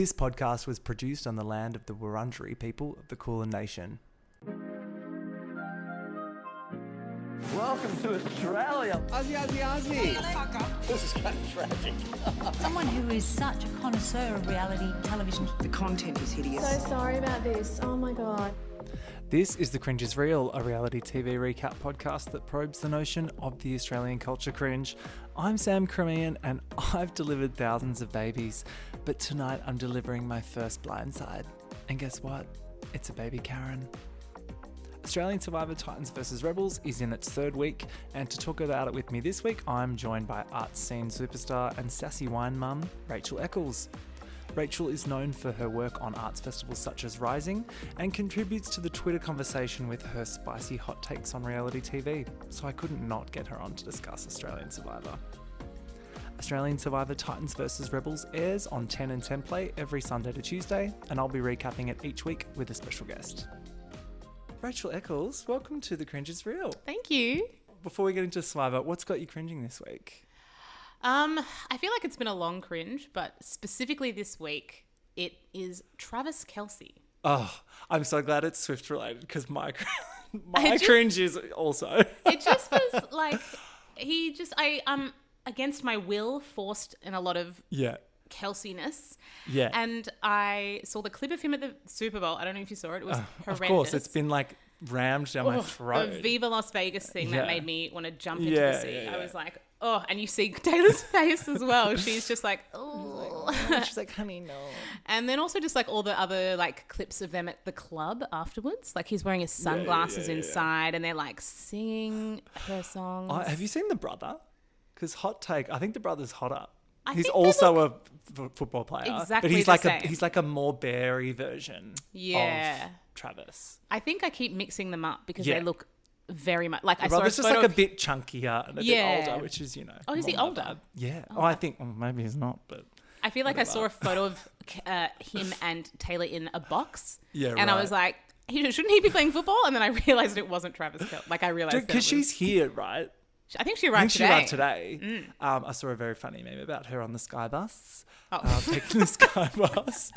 This podcast was produced on the land of the Wurundjeri people of the Kulin Nation. Welcome to Australia. Aussie, Aussie, Aussie. This is kind of tragic. Someone who is such a connoisseur of reality television. The content is hideous. So sorry about this. Oh my God. This is The Cringe is Real, a reality TV recap podcast that probes the notion of the Australian culture cringe. I'm Sam Crimean and I've delivered thousands of babies, but tonight I'm delivering my first blindside. And guess what? It's a baby Karen. Australian Survivor Titans vs Rebels is in its third week, and to talk about it with me this week, I'm joined by art scene superstar and sassy wine mum, Rachel Echols. Rachel is known for her work on arts festivals such as Rising and contributes to the Twitter conversation with her spicy hot takes on reality TV, so I couldn't not get her on to discuss Australian Survivor. Australian Survivor Titans vs Rebels airs on 10 and 10 Play every Sunday to Tuesday, and I'll be recapping it each week with a special guest. Rachel Echols, welcome to The Cringe is Real. Thank you. Before we get into Survivor, what's got you cringing this week? I feel like it's been a long cringe, but specifically this week, it is Travis Kelce. Oh, I'm so glad it's Swift related because my cringe is also. It just was like, I against my will, forced in a lot of Kelciness. Yeah. And I saw the clip of him at the Super Bowl. I don't know if you saw it. It was horrendous. Of course, it's been like rammed down my throat. The Viva Las Vegas thing that made me want to jump into Yeah, the sea. yeah, I was like, oh, and you see Taylor's face as well. She's just like, oh. She's like, honey, no. And then also just like all the other like clips of them at the club afterwards. Like he's wearing his sunglasses inside and they're like singing her songs. Have you seen the brother? Because hot take, I think the brother's hotter. He's think also a football player. Exactly but he's the like same. he's like a more beary version Yeah. of Travis. I think I keep mixing them up because Yeah. they look very much like The I saw a brother's just photo like a of bit chunkier and a bit older, which is, Oh, is he more my older? vibe. Yeah. I think maybe he's not, but I feel like I saw a photo of him and Taylor in a box. Yeah, and I right. was like, shouldn't he be playing football? And then I realized it wasn't Travis Kelce. Like I realized because she's here, right? I think she I arrived think today. she arrived today. I saw a very funny meme about her on the Sky Bus. Oh. Taking the Sky Bus.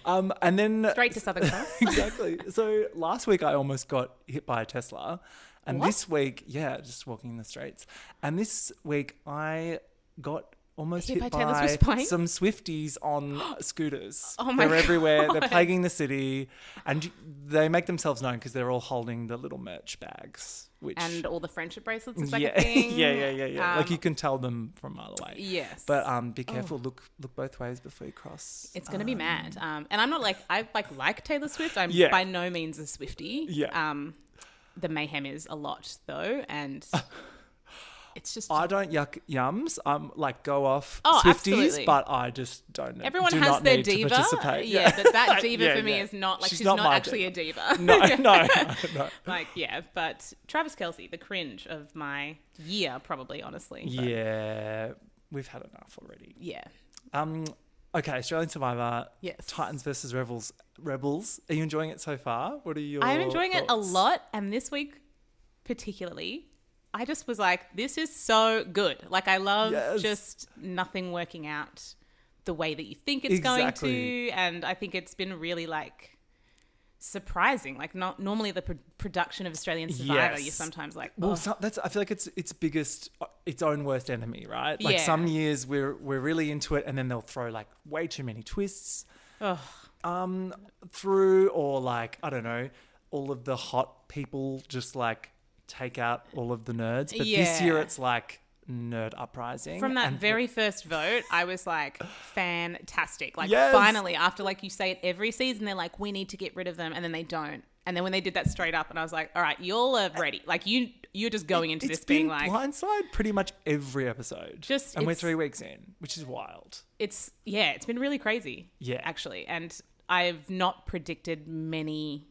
And then... Straight to Southern Cross. Exactly. So last week I almost got hit by a Tesla. And this week, just walking in the streets. And this week I got almost hit Taylor by Swift's plane? some Swifties on scooters. Oh my They're everywhere. God. They're plaguing the city. And they make themselves known because they're all holding the little merch bags. And all the friendship bracelets is like a yeah, thing. yeah. Like you can tell them from a mile away. Yes. But be careful. Look both ways before you cross. It's going to be mad. And I'm not like, I like Taylor Swift. I'm by no means a Swiftie. Yeah. The mayhem is a lot though. And it's just... I don't yuck yums. Like go off Oh, Swifties, absolutely. but I just don't know. Everyone do has not their need to diva. participate. Yeah, but that diva for me yeah. is not like, she's not not my actually diva. a diva. No. Like, but Travis Kelce, the cringe of my year, probably, honestly. But Yeah, we've had enough already. yeah. Okay, Australian Survivor. Yes. Titans versus Rebels. Are you enjoying it so far? What are your I'm enjoying it a thoughts? lot. And this week, particularly, I just was like, this is so good. Like, I love just nothing working out the way that you think it's going to. And I think it's been really, like, surprising. Like, not normally the production of Australian Survivor, you're sometimes like, well, I feel like it's its own worst enemy, right? Like Yeah. some years we're really into it, and then they'll throw like way too many twists through, or like I don't know, all of the hot people just like take out all of the nerds. But this year it's like nerd uprising. From that very first vote, I was like, fantastic. Like, Yes. finally, after like you say it every season, they're like, we need to get rid of them. And then they don't. And then when they did that straight up, and I was like, all right, y'all are ready. Like, you're just going into this being like... It's been blindside pretty much every episode. And we're 3 weeks in, which is wild. It's been really crazy. Yeah. Actually. And I've not predicted many,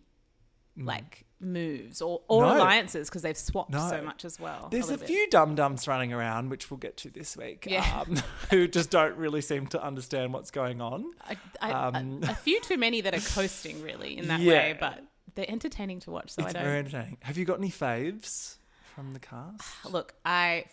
like... moves or alliances because they've swapped so much as well. There's a few dum-dums running around, which we'll get to this week, who just don't really seem to understand what's going on. A few too many that are coasting really in that way, but they're entertaining to watch. So it's very entertaining. Have you got any faves from the cast? Look,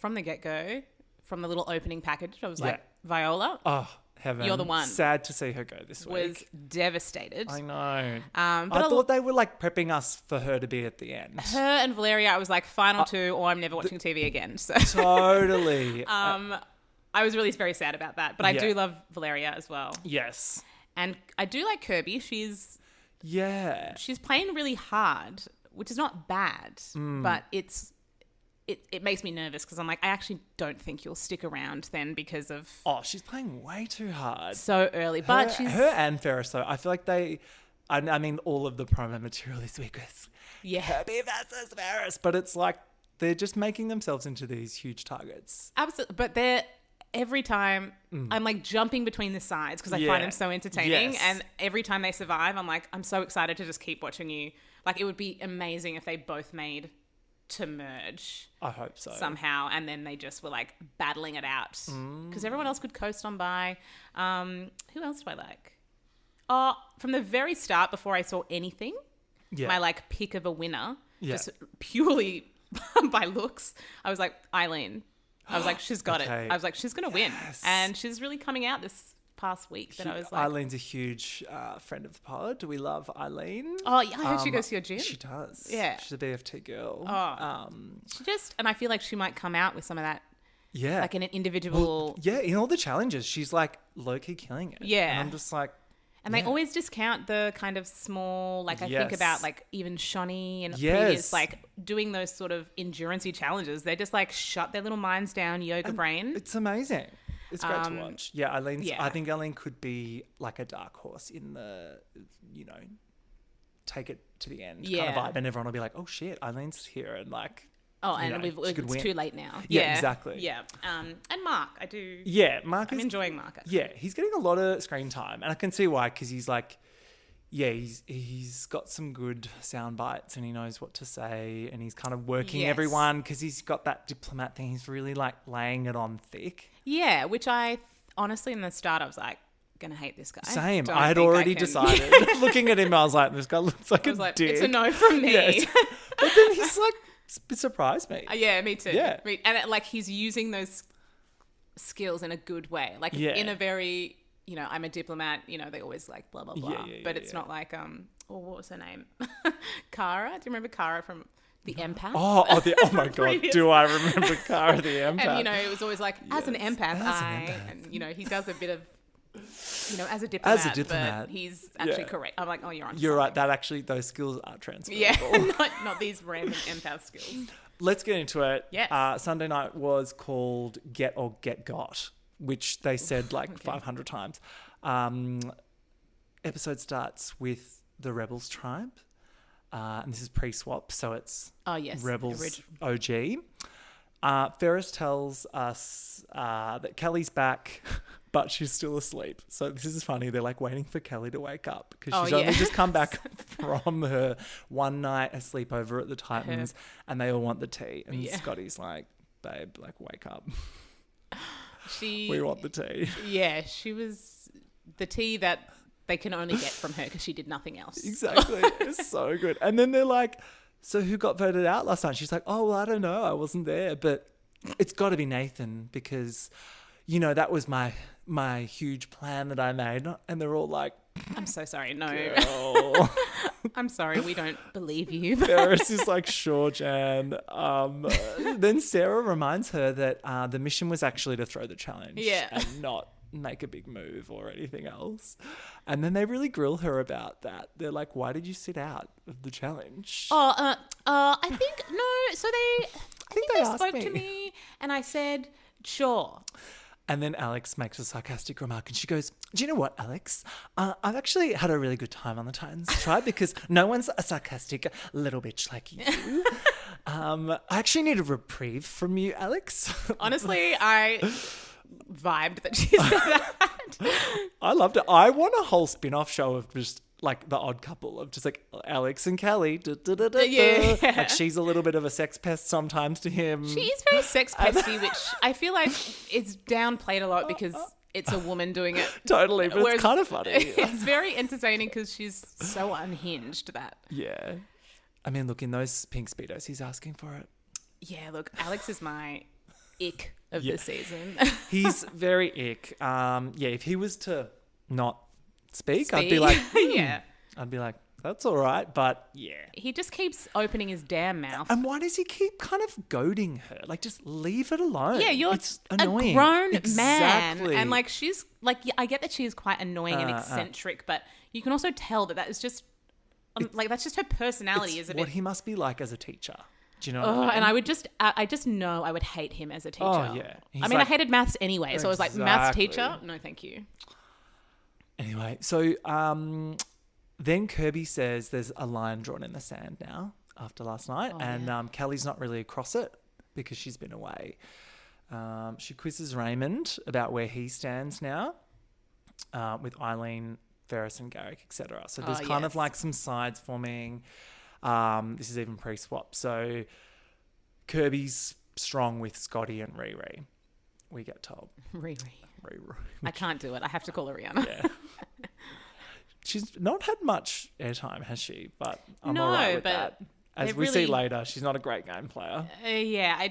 from the get-go, from the little opening package, I was like, Viola. Oh, Heaven. You're the one. Sad to see her go this was week. devastated. I know. But I thought they were like prepping us for her to be at the end. her and Valeria, I was like, final two, or I'm never watching TV again. So Totally. I was really very sad about that. But I do love Valeria as well. Yes. And I do like Kirby. She's playing really hard, which is not bad, but it makes me nervous because I'm like, I actually don't think you'll stick around then because of... Oh, she's playing way too hard. So early. But her and Ferris, though, I feel like I mean, all of the promo material this week was Kirby versus Ferris, but it's like they're just making themselves into these huge targets. Absolutely. But every time I'm like jumping between the sides because I find them so entertaining. Yes. And every time they survive, I'm like, I'm so excited to just keep watching you. Like, it would be amazing if they both made to merge. I hope so. Somehow. And then they just were like battling it out. Because everyone else could coast on by. Who else do I like? Oh, from the very start, before I saw anything, my like pick of a winner, just purely by looks, I was like, Eileen. I was like, she's got it. I was like, she's going to win. And she's really coming out this past week. That I was like, Eileen's a huge friend of the pod. We love Eileen. Oh, yeah, I heard she goes to your gym. She does. Yeah. She's a BFT girl. She just, and I feel like she might come out with some of that. Yeah. Like in an individual. Well, in all the challenges, she's like low-key killing it. Yeah. And I'm just like. And they always discount the kind of small, like I think about like even Shonee and previous, like doing those sort of endurance-y challenges. They just like shut their little minds down, yoga brain. It's amazing. It's great to watch. Yeah, I think Eileen could be like a dark horse in the, take it to the end kind of vibe. And everyone will be like, oh shit, Eileen's here. And like, it's too late now. Yeah, exactly. Yeah. And Mark, I do. Yeah, Mark I'm enjoying Mark. Actually. Yeah, he's getting a lot of screen time. And I can see why, because he's like, he's got some good sound bites and he knows what to say and he's kind of working everyone because he's got that diplomat thing. He's really like laying it on thick. Yeah, which I honestly in the start I was like, gonna hate this guy. Same. I had already decided. Looking at him, I was like, this guy looks like a dick. It's a no from me. Yeah, but then he's like, it surprised me. Yeah, me too. Yeah. And like he's using those skills in a good way. Like in a very, I'm a diplomat, they always like blah, blah, blah. But it's not like, what was her name? Kara. Do you remember Kara from The Empath? Oh my God. Do I remember Kara the Empath? And, it was always like, as an empath, and, he does a bit of, as a diplomat, but he's actually correct. I'm like, oh, you're on. You're right. Those skills are transferable. Yeah, not these random empath skills. Let's get into it. Yes. Sunday night was called Get or Get Got, which they said like 500 times. Episode starts with the Rebels tribe. And this is pre-swap, so it's Rebels OG. Ferris tells us that Kelly's back, but she's still asleep. So this is funny. They're like waiting for Kelli to wake up because she's only just come back from her one night sleepover at the Titans and they all want the tea. And Scotty's like, babe, like wake up. We want the tea. Yeah, she was the tea that they can only get from her because she did nothing else. Exactly. It's so good. And then they're like, so who got voted out last night? She's like, oh, well, I don't know. I wasn't there. But it's got to be Nathan because, that was my huge plan that I made. And they're all like, I'm so sorry. No. Girl. I'm sorry. We don't believe you. Ferris is like, sure, Jan. Then Sarah reminds her that the mission was actually to throw the challenge and not make a big move or anything else. And then they really grill her about that. They're like, why did you sit out of the challenge? I think no. So I think they spoke to me and I said, sure. And then Alex makes a sarcastic remark and she goes, do you know what, Alex? I've actually had a really good time on the Titans tribe because no one's a sarcastic little bitch like you. I actually need a reprieve from you, Alex. Honestly, I vibed that she said that. I loved it. I want a whole spin-off show of just like the odd couple of just like Alex and Kelly. Yeah. Like she's a little bit of a sex pest sometimes to him. She is very sex pesty, which I feel like is downplayed a lot because it's a woman doing it. Totally, but it's kind of funny. It's very entertaining because she's so unhinged that. Yeah. I mean, look, in those pink Speedos, he's asking for it. Yeah, look, Alex is my ick of the season. He's very ick. If he was to not speak, I'd be like, yeah. I'd be like, that's all right, but yeah. He just keeps opening his damn mouth. And why does he keep kind of goading her? Like, just leave it alone. Yeah, you're it's annoying. a grown Exactly. man. And like, she's like, I get that she is quite annoying and eccentric, but you can also tell that is just, like, that's just her personality. Is a what bit. he must be like as a teacher. Do you know what I mean? And I just know I would hate him as a teacher. Oh, yeah. I mean, I hated maths anyway, so I was like, maths teacher? No, thank you. Anyway, so then Kirby says there's a line drawn in the sand now after last night, Kelly's not really across it because she's been away. She quizzes Raymond about where he stands now with Eileen, Ferris and Garrick, etc. So there's kind of like some sides forming. This is even pre-swap. So Kirby's strong with Scotty and Riri, we get told. Riri. I can't do it. I have to call her Rihanna. Yeah. She's not had much airtime, has she? But I'm all right with that. As we see later, she's not a great game player. I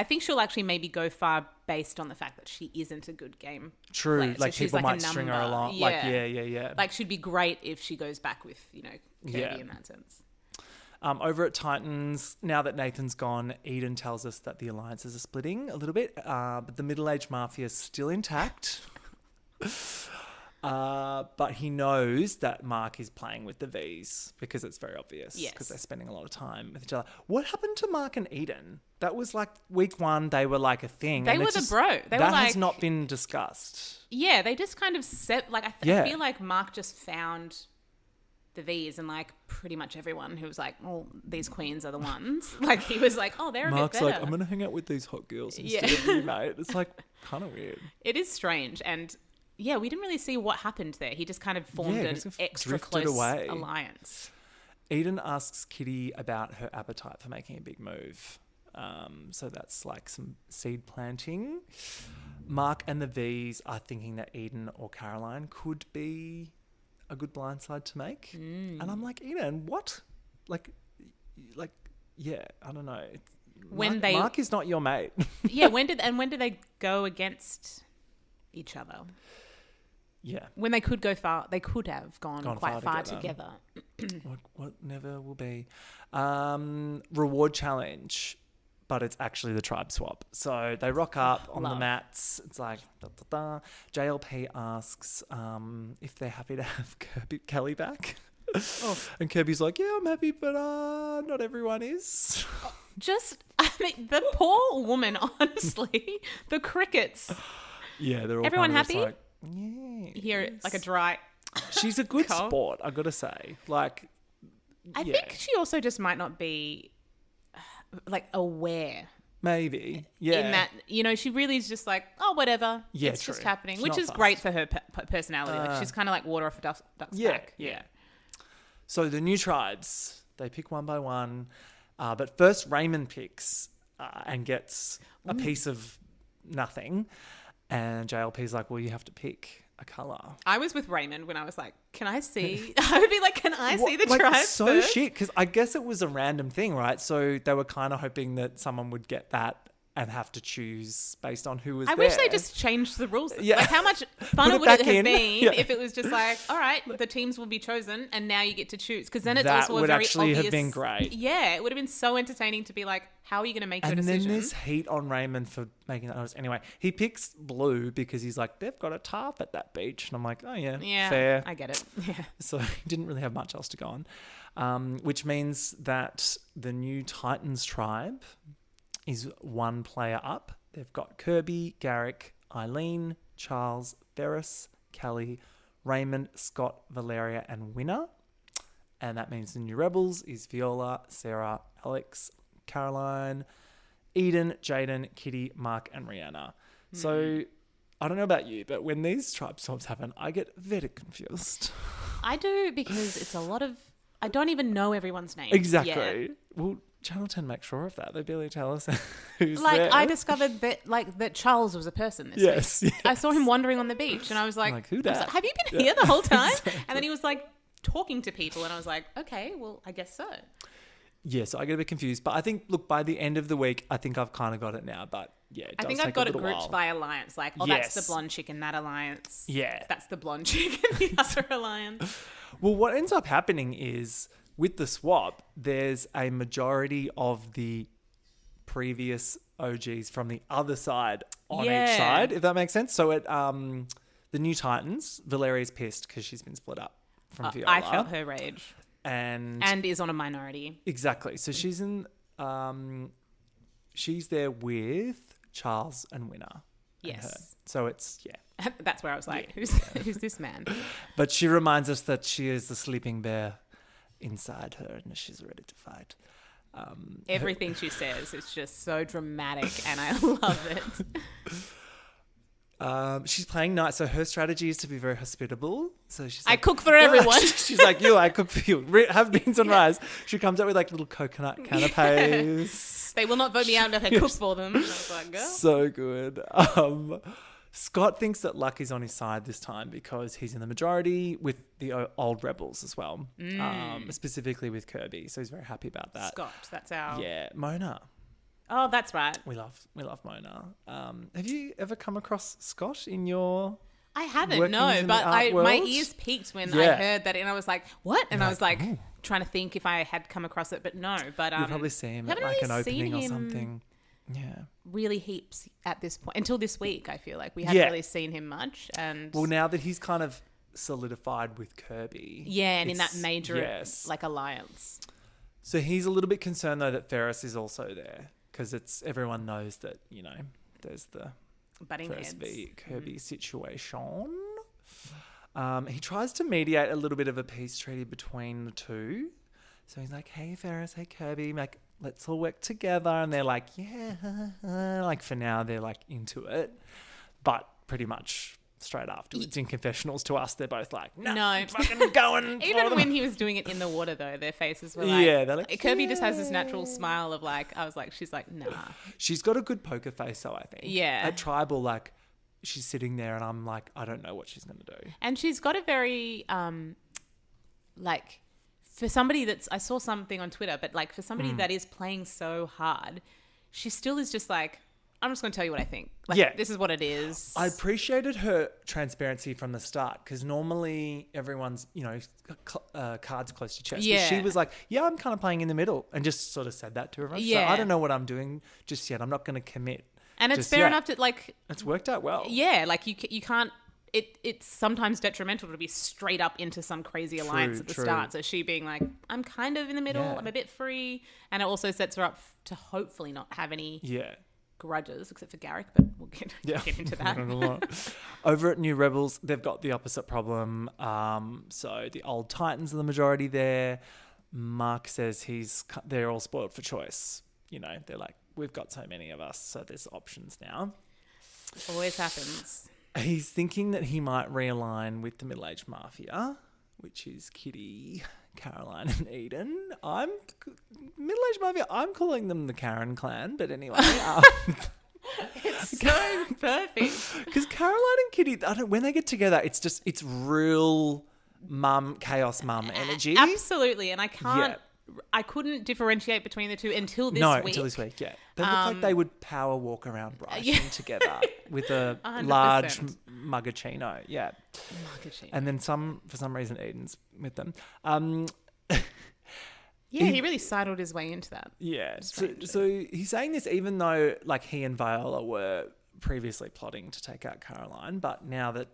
think she'll actually maybe go far based on the fact that she isn't a good game player. Like, so people might string her along. Yeah. Like, yeah. Like, she'd be great if she goes back with, Kirby in that sense. Over at Titans, now that Nathan's gone, Eden tells us that the alliances are splitting a little bit, but the middle-aged mafia is still intact. But he knows that Mark is playing with the Vs because it's very obvious because they're spending a lot of time with each other. What happened to Mark and Eden? That was like week 1, they were like a thing. They were the bro. That has not been discussed. Yeah, they just kind of set, like, I feel like Mark just found the Vs and like pretty much everyone who was like, well, these queens are the ones. Like, he was like, oh, they're Mark's a bit better. like, I'm going to hang out with these hot girls instead of you, mate. It's like kind of weird. It is strange. And yeah, we didn't really see what happened there. He just kind of formed an extra close alliance. Eden asks Kitty about her appetite for making a big move. So that's like some seed planting. Mark and the Vs are thinking that Eden or Caroline could be a good blindside to make. And I'm like, Eden, what? Like, yeah, I don't know. Mark is not your mate. Yeah, when did they go against each other? Yeah. When they could go far, they could have gone quite far together. What never will be. Reward challenge, but it's actually the tribe swap. So they rock up on the mats. It's like, da, da, da. JLP asks if they're happy to have Kelly back. And Kirby's like, yeah, I'm happy, but not everyone is. The poor woman, honestly. The crickets. Yeah, they're all everyone kind of happy? Like, yeah. Hear like a dry. She's a good sport, I got to say. Like, I think she also just might not be like aware. Maybe. Yeah. In that, she really is just like, oh, whatever. Yeah, it's true. just happening, She's which not is fussed. great for her personality. Like, she's kind of like water off a duck's back. Yeah. So the new tribes, they pick one by one. But first Raymond picks and gets a piece of nothing. And JLP's like, well, you have to pick a colour. I was with Raymond when I was like, can I see? I would be like, can I see the tribe so first? shit, because I guess it was a random thing, right? So they were kind of hoping that someone would get that and have to choose based on who was there. I wish they just changed the rules. Yeah. Like, how much fun Put would it it have back been in. if it was just like, all right, the teams will be chosen and now you get to choose. Because then it's That also a would very actually obvious... have been great. Yeah, it would have been so entertaining to be like, how are you going to make your And decision? then there's heat on Raymond for making that notice. Anyway, he picks blue because he's like, they've got a tarp at that beach. And I'm like, oh, yeah, fair. I get it. Yeah. So he didn't really have much else to go on, which means that the new Titans tribe is one player up. They've got Kirby, Garrick, Eileen, Charles, Ferris, Kelly, Raymond, Scott, Valeria, and Winner. And that means the new Rebels is Viola, Sarah, Alex, Caroline, Eden, Jaden, Kitty, Mark, and Rihanna. So I don't know about you, but when these tribe swaps happen, I get very confused. I do, because it's a lot of... I don't even know everyone's name. Exactly. yet. Well, Channel 10 make sure of that. They barely tell us who's Like, there. I discovered that Charles was a person this Yes, week. yes. I saw him wandering on the beach and I was like, Who I was dat? like, have you been here the whole time? And then he was like talking to people and I was like, okay, well, I guess so. Yeah, so I get a bit confused. But I think, look, by the end of the week, I think I've kind of got it now. But yeah, it I does think take I've got a it little grouped while. by alliance. Like, oh, Yes. that's the blonde chick in that alliance. Yeah. That's the blonde chick in the other alliance. Well, what ends up happening is with the swap, there's a majority of the previous OGs from the other side on each Yeah. side, if that makes sense. So at the New Titans, Valeria's pissed because she's been split up from Viola. I felt her rage. And is on a minority. exactly. So she's in she's there with Charles and Winner. And Yes. her. So it's That's where I was like, who's this man? But she reminds us that she is the sleeping bear inside her and she's ready to fight. Everything she says is just so dramatic and I love it. She's playing nice, so her strategy is to be very hospitable. So she's I like, cook for everyone. she's like, I cook for you. Have beans and rice. She comes up with like little coconut canapes. They will not vote me out if I cook for them. I was like, girl. So good. Scott thinks that luck is on his side this time because he's in the majority with the old rebels as well, specifically with Kirby. So he's very happy about that. Scott, that's our... Yeah, Mona. Oh, that's right. We love Mona. Have you ever come across Scott in your... I haven't, workings no, in the but art my world? ears peaked when Yeah. I heard that and I was like, what? And I was like, "Ooh." trying to think if I had come across it, but no. But You'll probably see him at haven't like an really seen opening or him something. Yeah. really heaps at this point. Until this week, I feel like. We haven't Yeah. really seen him much. And Well, now that he's kind of solidified with Kirby. yeah, and in that it's- major yes. like alliance. So he's a little bit concerned though that Ferris is also there because everyone knows that, there's the Butting Ferris heads. v Kirby situation. He tries to mediate a little bit of a peace treaty between the two. So he's like, hey, Ferris, hey, Kirby, like, let's all work together. And they're like, yeah, like for now, they're like into it. But pretty much straight afterwards in confessionals to us, they're both like, no, fucking going. Even when he was doing it in the water, though, their faces were like... Yeah, they're like, Kirby just has this natural smile of like... I was like, she's like, nah. She's got a good poker face, though, I think. Yeah. At Tribal, like, she's sitting there and I'm like, I don't know what she's going to do. And she's got a very, like, for somebody that's... I saw something on Twitter, but like for somebody that is playing so hard, she still is just like, I'm just going to tell you what I think. Like, Yeah. this is what it is. I appreciated her transparency from the start because normally everyone's, cards close to chest. Yeah. But she was like, yeah, I'm kind of playing in the middle and just sort of said that to everyone. Yeah. So I don't know what I'm doing just yet. I'm not going to commit. And it's just fair yet. enough to, like... It's worked out well. Yeah, like you can't... It's sometimes detrimental to be straight up into some crazy alliance at the true. start. So she being like, I'm kind of in the middle. Yeah. I'm a bit free. And it also sets her up to hopefully not have any Yeah. grudges, except for Garrick, but we'll get into that. I don't know. Over at New Rebels, they've got the opposite problem. So the old Titans are the majority there. Mark says they're all spoiled for choice. They're like, we've got so many of us, so there's options now. Always happens. He's thinking that he might realign with the middle-aged mafia, which is Kitty, Caroline, and Eden. Middle-aged mafia. I'm calling them the Karen clan, but anyway. It's so perfect. Because Caroline and Kitty, when they get together, it's real chaos mum energy. Absolutely. And I can't... Yeah. I couldn't differentiate between the two until this week. Until this week, yeah. They look like they would power walk around Brighton yeah. together with a 100%. large mugachino, yeah. Mugachino. And then for some reason, Eden's with them. Yeah, he really sidled his way into that. Yeah. So he's saying this even though like he and Viola were previously plotting to take out Caroline, but now that,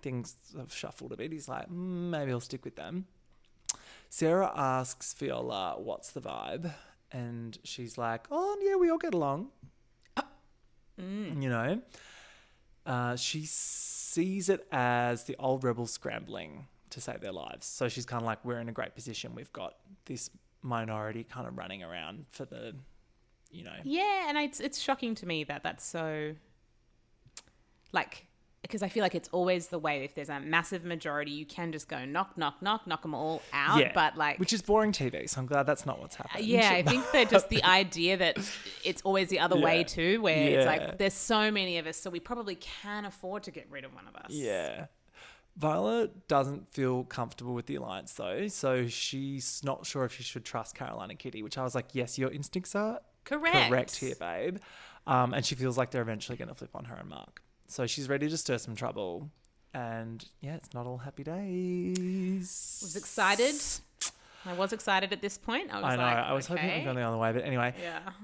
things have shuffled a bit, he's like, maybe I'll stick with them. Sarah asks Viola, what's the vibe? And she's like, oh, yeah, we all get along. She sees it as the old rebels scrambling to save their lives. So she's kind of like, we're in a great position. We've got this minority kind of running around for the, Yeah, and it's shocking to me that that's so... Like... Because I feel like it's always the way. If there's a massive majority, you can just go knock, knock, knock, knock them all out. Yeah, but like, which is boring TV. So I'm glad that's not what's happening. yeah, I think that just the idea that it's always the other way too, where it's Yeah. like there's so many of us, so we probably can afford to get rid of one of us. Yeah. Viola doesn't feel comfortable with the alliance though, so she's not sure if she should trust Caroline and Kitty, which I was like, yes, your instincts are correct here, babe. And she feels like they're eventually going to flip on her and Mark. So she's ready to stir some trouble. And yeah, it's not all happy days. Was excited. I was excited at this point. I was hoping it would go the other way. But anyway,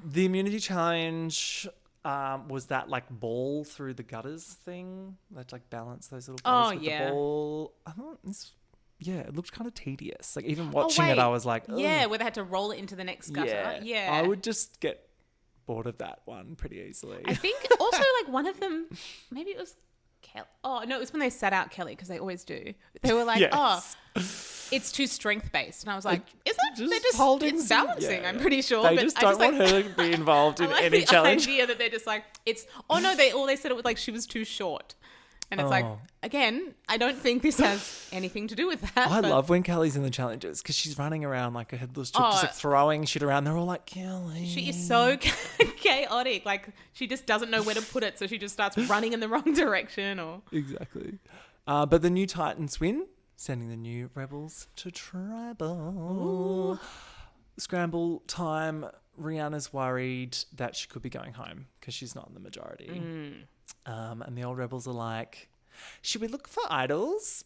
the immunity challenge was that like ball through the gutters thing. That like balance those little gutters with the ball. I thought it looked kind of tedious. Like even watching it, I was like, ugh. Yeah, where they had to roll it into the next gutter. Yeah. I would just get bored of that one pretty easily. I think also like one of them, maybe it was Kelli. Oh, no, it was when they sat out Kelli because they always do. They were like, it's too strength based. And I was like, is it? They're just holding. It's balancing, I'm pretty sure. They just don't want her to be involved in any challenge. The idea that they're just like, they said it was like she was too short. And it's like, again, I don't think this has anything to do with that. I love when Kelly's in the challenges because she's running around like a headless chick, just like throwing shit around. They're all like, Kelly. She is so chaotic. Like, she just doesn't know where to put it, so she just starts running in the wrong direction. Exactly. But the new Titans win, sending the new rebels to tribal. Scramble time. Rihanna's worried that she could be going home because she's not in the majority. And the old rebels are like, should we look for idols?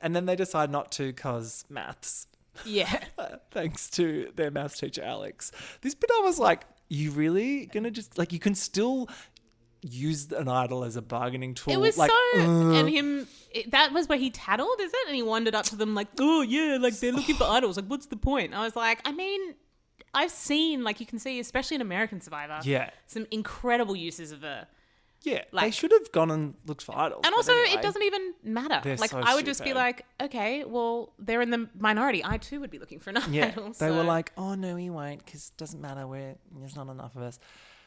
And then they decide not to because maths. Yeah. Thanks to their maths teacher, Alex. This bit I was like, you really going to just, like, you can still use an idol as a bargaining tool. It was like, that was where he tattled, is it? And he wandered up to them like, oh, yeah, like they're looking for idols. Like, what's the point? I was like, I mean, I've seen, like you can see, especially in American Survivor, some incredible uses of the... Yeah, like, they should have gone and looked for idols. And also, it doesn't even matter. Like, I would just be like, okay, well, they're in the minority. I, too, would be looking for an idol. They were like, oh, no, we won't, because it doesn't matter. There's not enough of us.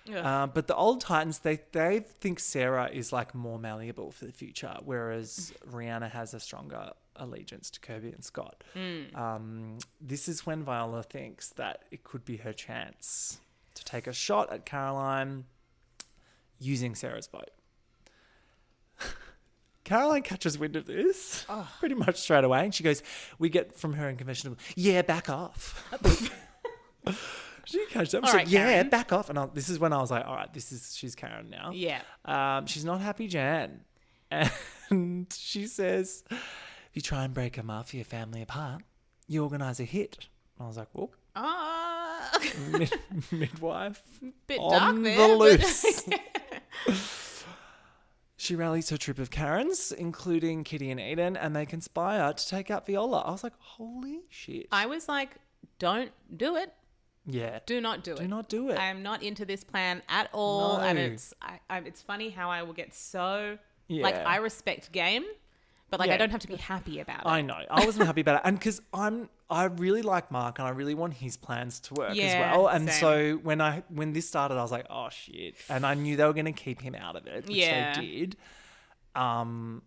But the old Titans, they think Sarah is, like, more malleable for the future, whereas Rihanna has a stronger allegiance to Kirby and Scott. This is when Viola thinks that it could be her chance to take a shot at Caroline using Sarah's vote. Caroline catches wind of this pretty much straight away, and she goes, we get from her in confessional, back off. She didn't catch that. She's like, back off. And this is when I was like, all right, she's Karen now. Yeah. She's not happy, Jan. And she says, if you try and break a mafia family apart, you organise a hit. And I was like, whoop. Midwife. Bit on dark there, the loose. She rallies her troop of Karens, including Kitty and Eden, and they conspire to take out Viola. I was like, holy shit. I was like, don't do it. Yeah. Do not do it. Do not do it. I am not into this plan at all. No. And it's funny how I will get so... Like, I respect game, but like I don't have to be happy about it. I know. I wasn't happy about it. And because I really like Mark and I really want his plans to work as well. And so when this started, I was like, oh shit. And I knew they were going to keep him out of it, which they did. Anyway.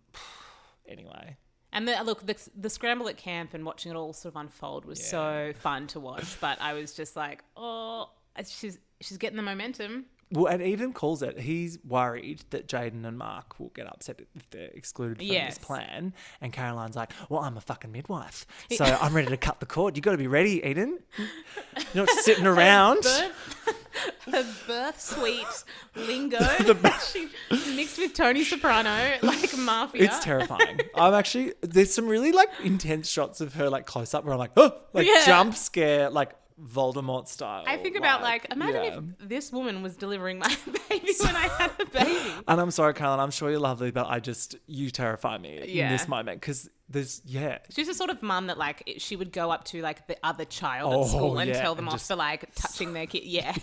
And the scramble at camp and watching it all sort of unfold was so fun to watch. But I was just like, oh, she's getting the momentum. Well, and Eden calls it. He's worried that Jaden and Mark will get upset if they're excluded from this plan. And Caroline's like, well, I'm a fucking midwife. So I'm ready to cut the cord. You got to be ready, Eden. You're not sitting around. Her birth suite lingo. She mixed with Tony Soprano, like mafia. It's terrifying. There's some really like intense shots of her like close up where I'm like, jump scare, like Voldemort style. I think about imagine if this woman was delivering my baby when I had a baby. And I'm sorry, Caroline, I'm sure you're lovely, but you terrify me in this moment because she's the sort of mum that like she would go up to like the other child at school and tell them off for like touching their kid. Yeah.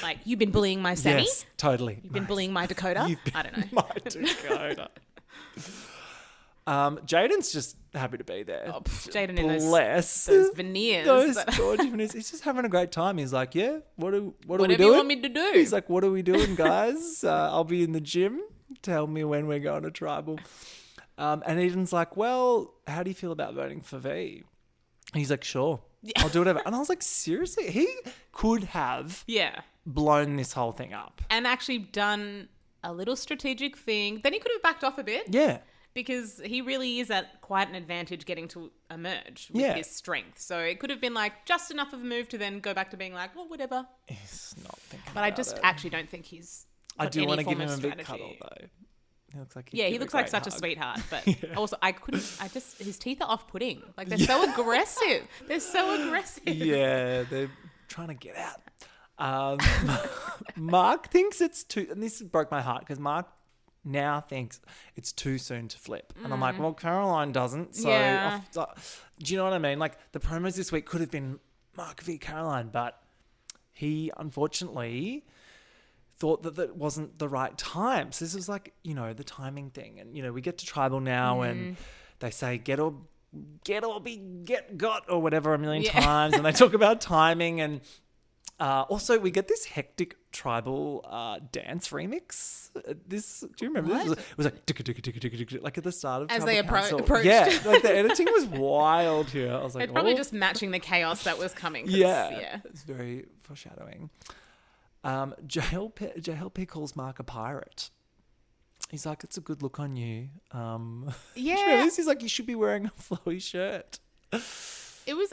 Like, you've been bullying my Sammy. Yes, totally. You've been bullying my Dakota. I don't know. My Dakota. Jaden's just happy to be there. Oh, Jaden in those veneers. Those gorgeous veneers. He's just having a great time. He's like, what are we doing? Whatever you want me to do. He's like, what are we doing, guys? I'll be in the gym. Tell me when we're going to tribal. And Eden's like, well, how do you feel about voting for V? And he's like, sure. Yeah. I'll do whatever. And I was like, seriously? He could have blown this whole thing up. And actually done a little strategic thing. Then he could have backed off a bit. Yeah. because he really is at quite an advantage getting to emerge with his strength. So it could have been like just enough of a move to then go back to being like, well, whatever. He's not thinking But I just actually don't think he's got I do want to give him a big cuddle though. He looks like he looks like such a sweetheart, but also his teeth are off-putting. Like they're so aggressive. They're so aggressive. Yeah, they're trying to get out. Mark thinks it's too, and this broke my heart because Mark now thinks it's too soon to flip. And I'm like, well, Caroline doesn't. So do you know what I mean? Like the promos this week could have been Mark v Caroline, but he unfortunately thought that wasn't the right time. So this was like, the timing thing. And, we get to tribal now and they say get or got or whatever a million times. And they talk about timing. And also we get this hectic tribal dance remix. Do you remember this? It was like, like at the start of as Tribal they Council. approached. Yeah, like the editing was wild here. I was like, it's probably just matching the chaos that was coming. Yeah. It's very foreshadowing. JLP calls Mark a pirate. He's like, it's a good look on you. He's like, you should be wearing a flowy shirt.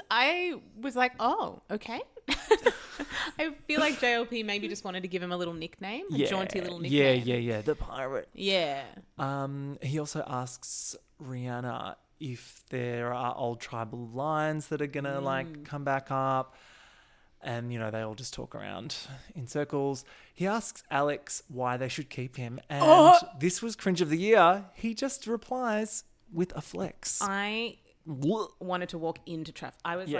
I was like, oh, okay. I feel like JLP maybe just wanted to give him a little nickname, a jaunty little nickname. Yeah, the pirate. Yeah. He also asks Rihanna if there are old tribal lines that are going to come back up. And, they all just talk around in circles. He asks Alex why they should keep him. And this was Cringe of the Year. He just replies with a flex. I wanted to walk into traffic. I was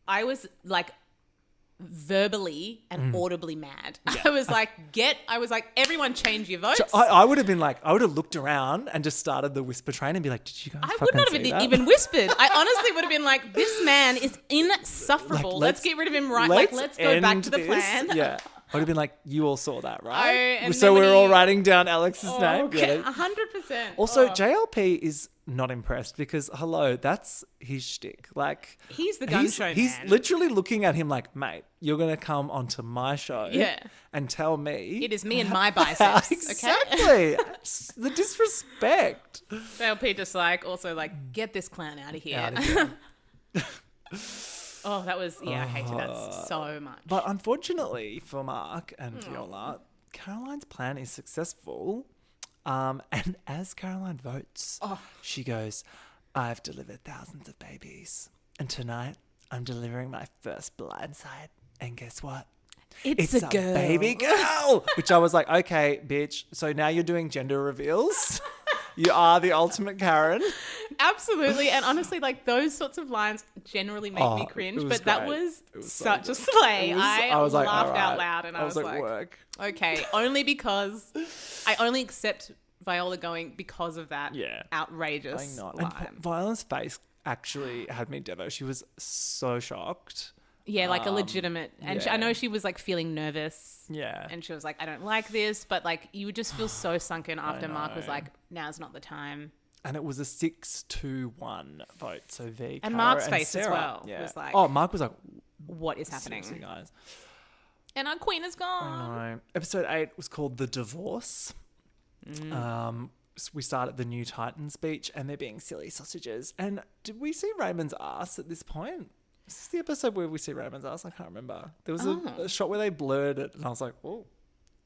I was like verbally and audibly mad. Yeah. I was like, everyone change your votes. So I would have been like, I would have looked around and just started the whisper train and be like, did you guys I would not have even whispered. I honestly would have been like, this man is insufferable. Let's get rid of him let's go back to the plan. Yeah. I would have been like, you all saw that, right? And so we're all writing down Alex's name. Okay, 100%. Also, JLP is not impressed because, hello, that's his shtick. Like, he's the gun show man. He's literally looking at him like, mate, you're going to come onto my show and tell me. It is me and my biceps, exactly. The disrespect. JLP just get this clown out of here. Oh, that was, I hated that so much. But unfortunately for Mark and Viola, Caroline's plan is successful. And as Caroline votes, she goes, I've delivered thousands of babies. And tonight, I'm delivering my first blindside. And guess what? It's a girl. Baby girl. Which I was like, okay, bitch. So now you're doing gender reveals. You are the ultimate Karen. Absolutely. And honestly, those sorts of lines generally make me cringe. But that was such a slay. I was laughed out loud and I was like, work. Okay, only because I only accept Viola going because of that outrageous line. And Viola's face actually had me devo. She was so shocked. Yeah, like a legitimate. And I know she was feeling nervous. Yeah. And she was like, I don't like this. But you would just feel so sunken after Mark was like, now's not the time. And it was a 6-1 vote. So V. And Cara Mark's and face Sarah, as well was like, Mark was like, what is happening? Seriously, guys. And our queen is gone. I know. Episode 8 was called The Divorce. We start at the New Titans beach and they're being silly sausages. And did we see Raymond's ass at this point? Is this the episode where we see Raymond's ass? I can't remember. There was a shot where they blurred it and I was like, oh.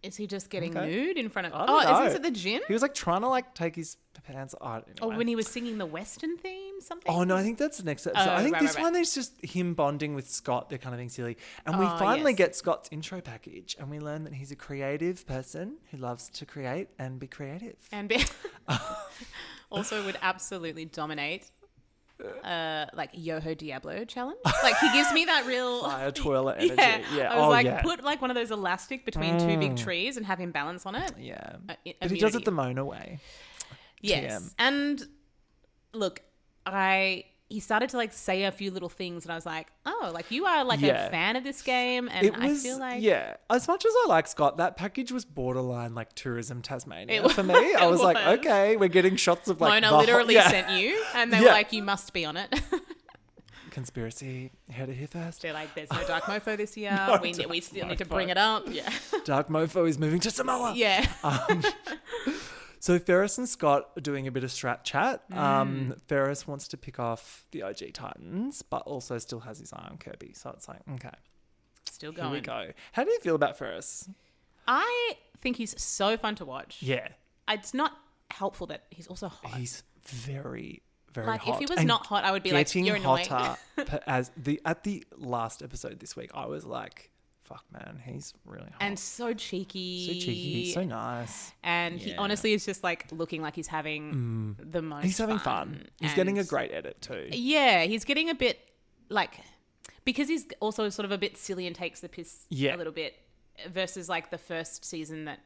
Is he just getting nude in front of... is this at the gym? He was trying to take his pants off. Anyway. When he was singing the Western theme, something? Oh, no, I think that's the next episode. I think this one is just him bonding with Scott. They're kind of being silly. And we finally get Scott's intro package and we learn that he's a creative person who loves to create and be creative. And also would absolutely dominate Yoho Diablo challenge. He gives me that real fire toilet energy. Yeah. I was put one of those elastic between two big trees and have him balance on it. Yeah. But he does it the Mona way. Yes. TM. And look, he started to say a few little things and I was like, oh, you are a fan of this game. And I feel like... Yeah. As much as I like Scott, that package was borderline Tourism Tasmania for me. I was like, okay, we're getting shots of Mona literally sent you and they were like, you must be on it. Conspiracy, heard it here first. They're like, there's no Dark Mofo this year. We still need to bring it up. Yeah. Dark Mofo is moving to Samoa. Yeah. So Ferris and Scott are doing a bit of strat chat. Ferris wants to pick off the OG Titans, but also still has his eye on Kirby. So it's like, okay, Still going. here we go. How do you feel about Ferris? I think he's so fun to watch. Yeah. It's not helpful that he's also hot. He's very, very like, hot. if he was And not hot, I would be like, you're annoying. hotter at the last episode this week, I was like, fuck, man, he's really hot. And so cheeky. So cheeky, so nice. And he honestly is just like looking like he's having the most He's having fun. He's And getting a great edit too. Yeah, he's getting a bit like, because he's also sort of a bit silly and takes the piss a little bit versus like the first season that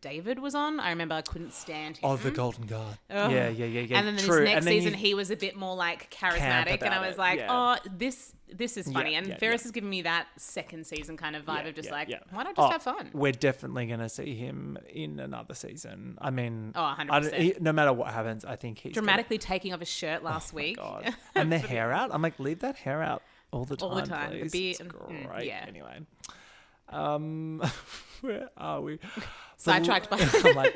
David was on. I remember I couldn't stand him. Oh, the Golden Guard. Ugh. Yeah. And then True. his next And then season, he was a bit more like charismatic, and about I was it, like, yeah. oh, this is funny. And Ferris has given me that second season kind of vibe of just why not just have fun? We're definitely going to see him in another season. I mean, 100%. No matter what happens, I think he's Dramatically taking off his shirt last week. God. And the hair out. I'm like, leave that hair out all the time, All the time. The please. beard, It's great. yeah. Anyway, where are we? Sidetracked by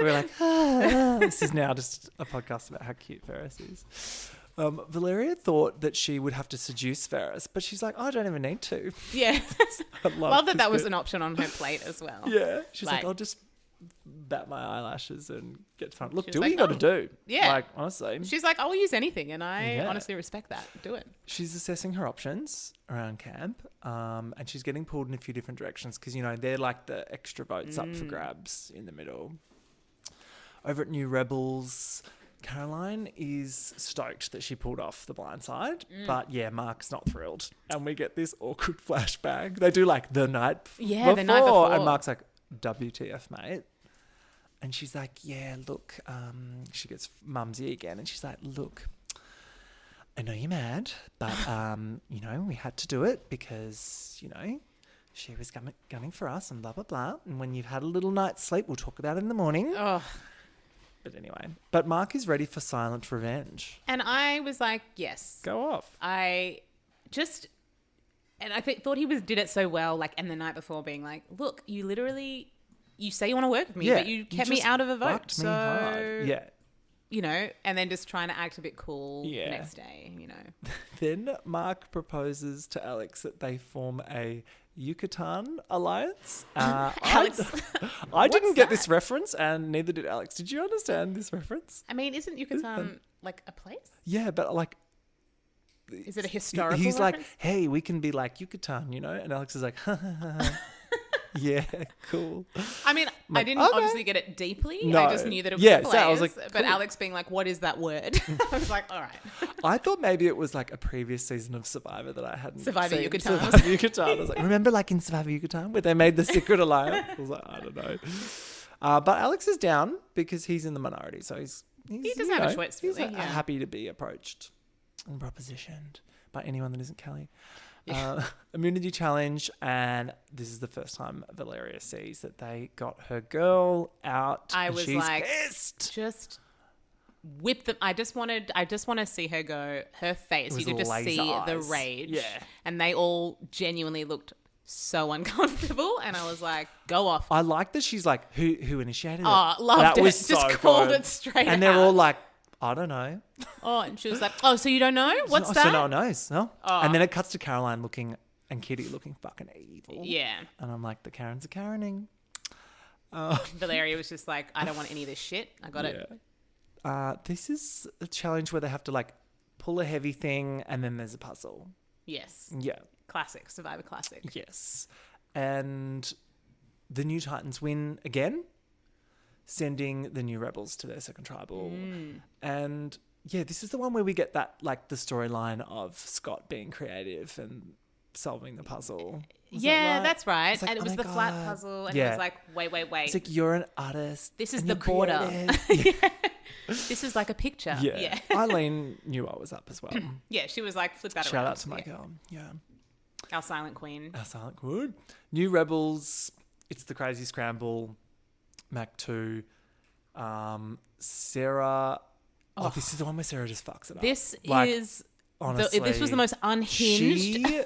we're like, this is now just a podcast about how cute Ferris is. Valeria thought that she would have to seduce Ferris, but she's like, I don't even need to. Yeah. I Love that this was bit. an option on her plate as well. Yeah. She's like, Like- I'll just bat my eyelashes and get fun. Look, She was do what like, you got to do. Yeah. Like, honestly. She's like, I'll use anything, and I Yeah. honestly respect that. Do it. She's assessing her options around camp, and she's getting pulled in a few different directions because, you know, they're like the extra votes up for grabs in the middle. Over at New Rebels, Caroline is stoked that she pulled off the blind side, but yeah, Mark's not thrilled. And we get this awkward flashback. They do like the night before. The night before. And Mark's like, WTF, mate. And she's like, yeah, look, she gets mumsy again. And she's like, look, I know you're mad, but, you know, we had to do it because, you know, she was gunning for us and blah, blah, blah. And when you've had a little night's sleep, we'll talk about it in the morning. Oh. But anyway, but Mark is ready for silent revenge. And I was like, yes. Go off. I thought he did it so well, like, and the night before being like, look, you say you want to work with me, but you kept me just out of a vote. fucked me hard. Yeah. You know, and then just trying to act a bit cool the Yeah. next day, you know. Then Mark proposes to Alex that they form a Yucatan alliance. Alex, I didn't get this reference, and neither did Alex. Did you understand this reference? I mean, isn't Yucatan like a place? Yeah, but like, Is it a historical he's reference? like, hey, we can be like Yucatan, you know? And Alex is like, yeah, cool. I mean, I didn't okay. obviously get it deeply. No. I just knew that it was Yeah, a place. so I was like, But cool. Alex being like, what is that word? I was like, all right. I thought maybe it was like a previous season of Survivor that I hadn't Survivor seen. Yucatan. Survivor Yucatan. I was like, remember like in Survivor Yucatan where they made the secret alliance? I was like, I don't know. But Alex is down because he's in the minority. So he doesn't have a choice, He's really, yeah. happy to be approached and propositioned by anyone that isn't Kelli. Immunity challenge, and this is the first time Valeria sees that they got her girl out. I and was she's like, pissed. just whip them. I just want to see her go. Her face, It you was could just see laser the eyes. rage. Yeah. And they all genuinely looked so uncomfortable, and I was like, go off. I like that she's like, who initiated it? Oh, loved That it. was Just so called good. it straight And they're out. all like, I don't know. Oh, and she was like, oh, so you don't know? What's So that? no one knows. No. And then it cuts to Caroline looking and Kitty looking fucking evil. Yeah. And I'm like, the Karens are Karening. Valeria was just like, I don't want any of this shit. I got it. This is a challenge where they have to like pull a heavy thing and then there's a puzzle. Yes. Yeah. Classic. Survivor classic. Yes. And the new Titans win again, sending the new Rebels to their second tribal. And yeah, this is the one where we get that, like the storyline of Scott being creative and solving the puzzle. Was that Yeah, right? that's right. It's like, and it oh was my the flat God. puzzle. And Yeah. it was like, wait. It's like, you're an artist. This is and the you're border. creative. This is like a picture. Yeah. Eileen knew I was up as well. Yeah, she was like, flip that Shout around. out to my girl. Yeah. Our silent queen. Our silent queen. New Rebels. It's the crazy scramble. Mac 2. Sarah. Oh, this is the one where Sarah just fucks it up. This Like, is... honestly, this was the most unhinged... She...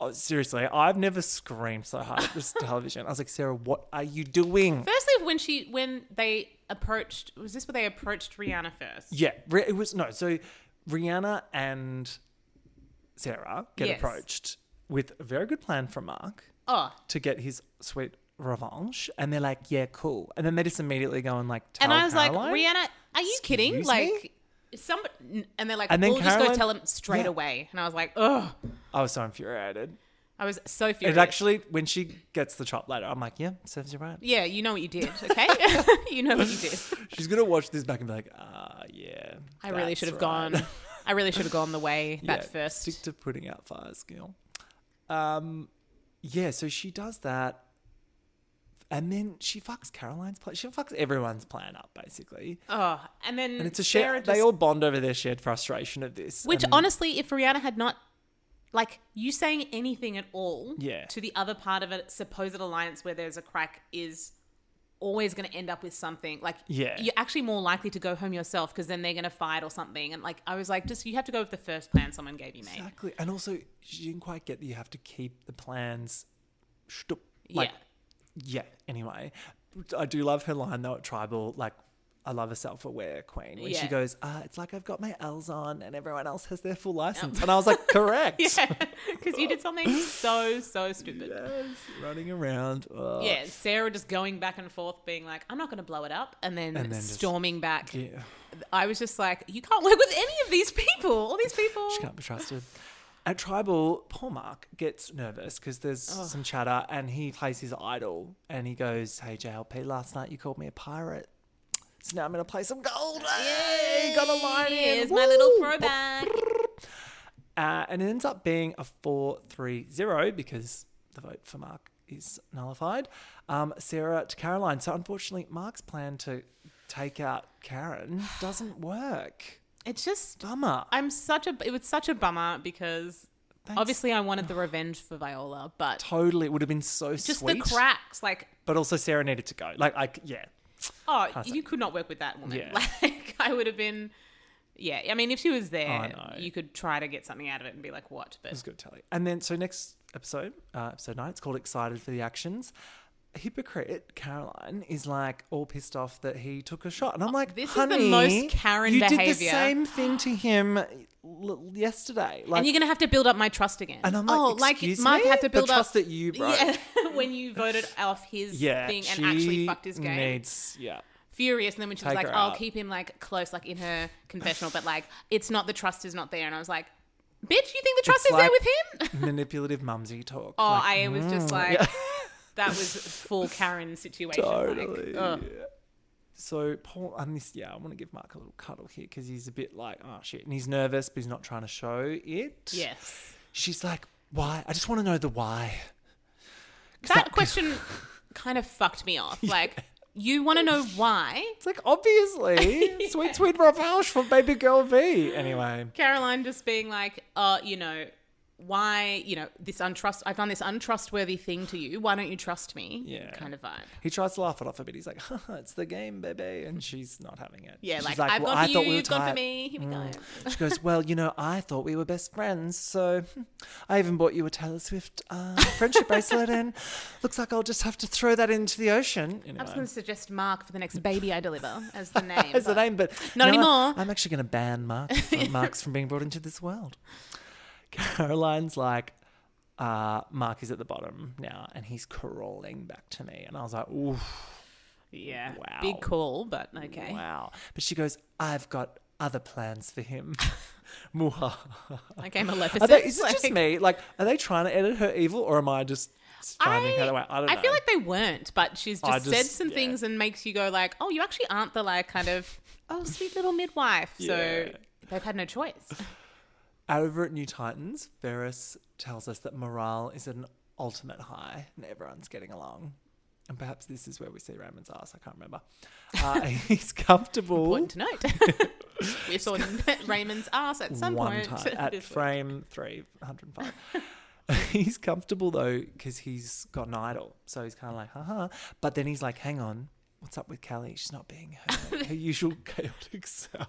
Oh, seriously, I've never screamed so hard at this television. I was like, Sarah, what are you doing? Firstly, when they approached. Was this where they approached Rihanna first? Yeah, it was so Rihanna and Sarah get Yes. approached with a very good plan from Mark Oh, to get his sweet revanche, and they're like, "Yeah, cool," and then they just immediately go and like tell and I was Caroline. like, Rihanna, are you kidding? Excuse Like, me? and they're like, And then we'll just go Caroline- tell him straight Yeah. away. And I was like, ugh. I was so infuriated. I was so furious. It actually, when she gets the chop later, I'm like, "Yeah, serves you right." Yeah, you know what you did, okay? You know what you did. She's gonna watch this back and be like, yeah. I really that's should have right." gone. I really should have gone the way Yeah, that first. stick to putting out fires, girl. Yeah, so she does that, and then she fucks Caroline's plan. She fucks everyone's plan up, basically. Oh, and then And it's a Sarah shared. They all bond over their shared frustration of this. Which and- honestly, if Rihanna had not, like, you saying anything at all Yeah. to the other part of a supposed alliance where there's a crack is always going to end up with something. Like, Yeah. you're actually more likely to go home yourself because then they're going to fight or something. And, like, I was like, just, you have to go with the first plan someone gave you, mate. Exactly, and also she didn't quite get that you have to keep the plans. Like, yeah. Anyway, I do love her line though at Tribal. Like, I love a self-aware queen when she Yeah. goes, "It's like I've got my L's on and everyone else has their full license," and I was like, "Correct." Yeah, because you did something so stupid. Yes, running around. Ugh. Yeah, Sarah just going back and forth being like, I'm not going to blow it up. And then, just- storming back. Yeah. I was just like, you can't work with any of these people. All these people. She can't be trusted. At Tribal, poor Mark gets nervous because there's some chatter and he plays his idol and he goes, "Hey, JLP, last night you called me a pirate. So now I'm going to play some gold. Hey, got a line in. Here's my little throwback. And it ends up being a 4-3-0 because the vote for Mark is nullified. Sarah to Caroline. So unfortunately, Mark's plan to take out Karen doesn't work. It's just, Bummer. it was such a bummer because obviously I wanted the revenge for Viola, but Totally. It would have been so just sweet. the cracks, like, But also Sarah needed to go. Yeah. oh, you could not work with that woman. Yeah. Like, I would have been, yeah. I mean, if she was I there, know. you could try to get something out of it and be like, what? It was But good, Telly. And then, so next episode, episode 9, it's called Excited for the Actions. Hypocrite Caroline is like all pissed off that he took a shot. And I'm like, this is honey, the most Karen you did the behaviour. same thing to him yesterday. Like, and you're going to have to build up my trust again. and I'm like, excuse Mark me? had to build the up trust that you broke. Yeah, when you voted off his thing and actually fucked his game. Needs, Furious, and then when she was Take like, her I'll out. keep him like close, like in her confessional, but like it's not, the trust is not there. And I was like, bitch, you think the trust It's is there like with him? manipulative mumsy talk. Oh, Like, I was just like, yeah. that was full Karen situation. Totally. Like, ugh. So Paul, I want to give Mark a little cuddle here because he's a bit like, oh shit, and he's nervous, but he's not trying to show it. Yes. She's like, why? I just want to know the why. That question kind of fucked me off. Like, you want to know why? It's like, obviously, sweet revanche for baby girl V. Anyway, Caroline just being like, why, I've done this untrustworthy thing to you. Why don't you trust me? Yeah. Kind of vibe. he tries to laugh it off a bit. He's like, it's the game, baby. And she's not having it. Yeah, She's like, I've "Well, gone I for thought you, we were you've gone for tight." me. Here we go. She goes, well, I thought we were best friends. So I even bought you a Taylor Swift friendship bracelet. And looks like I'll just have to throw that into the ocean. Anyway. I was going to suggest Mark for the next baby I deliver as the name. As the name, but Not you know what? anymore. I'm actually going to ban Marks from being brought into this world. Caroline's like, Mark is at the bottom now and he's crawling back to me. And I was like, ooh, Yeah. Wow. Big call, but okay. wow. But she goes, I've got other plans for him. Okay, Maleficent. Is it just me? Like, are they trying to edit her evil or am I just finding her way? I don't know. I feel like they weren't, but she's I just said just- some yeah. things and makes you go like, oh, you actually aren't the like kind of, oh, sweet little midwife. So Yeah. they've had no choice. Over at New Titans, Varys tells us that morale is at an ultimate high and everyone's getting along. And perhaps this is where we see Raymond's ass. I can't remember. He's comfortable. Important to note. We saw Raymond's ass at some one point. time at this week. frame 305. He's comfortable though because he's got an idol. So he's kind of like, haha. But then he's like, hang on, what's up with Kelli? She's not being her usual chaotic self.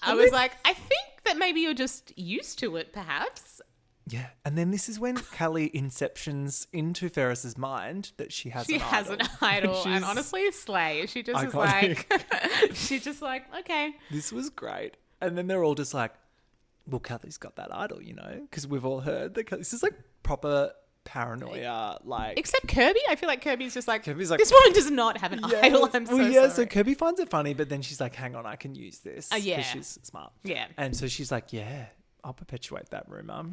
I was like, I think that maybe you're just used to it, perhaps. Yeah. And then this is when Kelli inceptions into Ferris's mind that she has She an has idol. an idol, and She's honestly, slay. She just is iconic. like, she's just like, okay. This was great. And then they're all just like, well, Kelly's got that idol, you know, because we've all heard that this is like proper paranoia, like. Except Kirby. I feel like Kirby's just like, Kirby's like, this woman does not have an idol. I'm so yeah, sorry. so Kirby finds it funny, but then she's like, hang on, I can use this. Yeah. 'cause she's smart. Yeah. And so she's like, yeah, I'll perpetuate that rumor.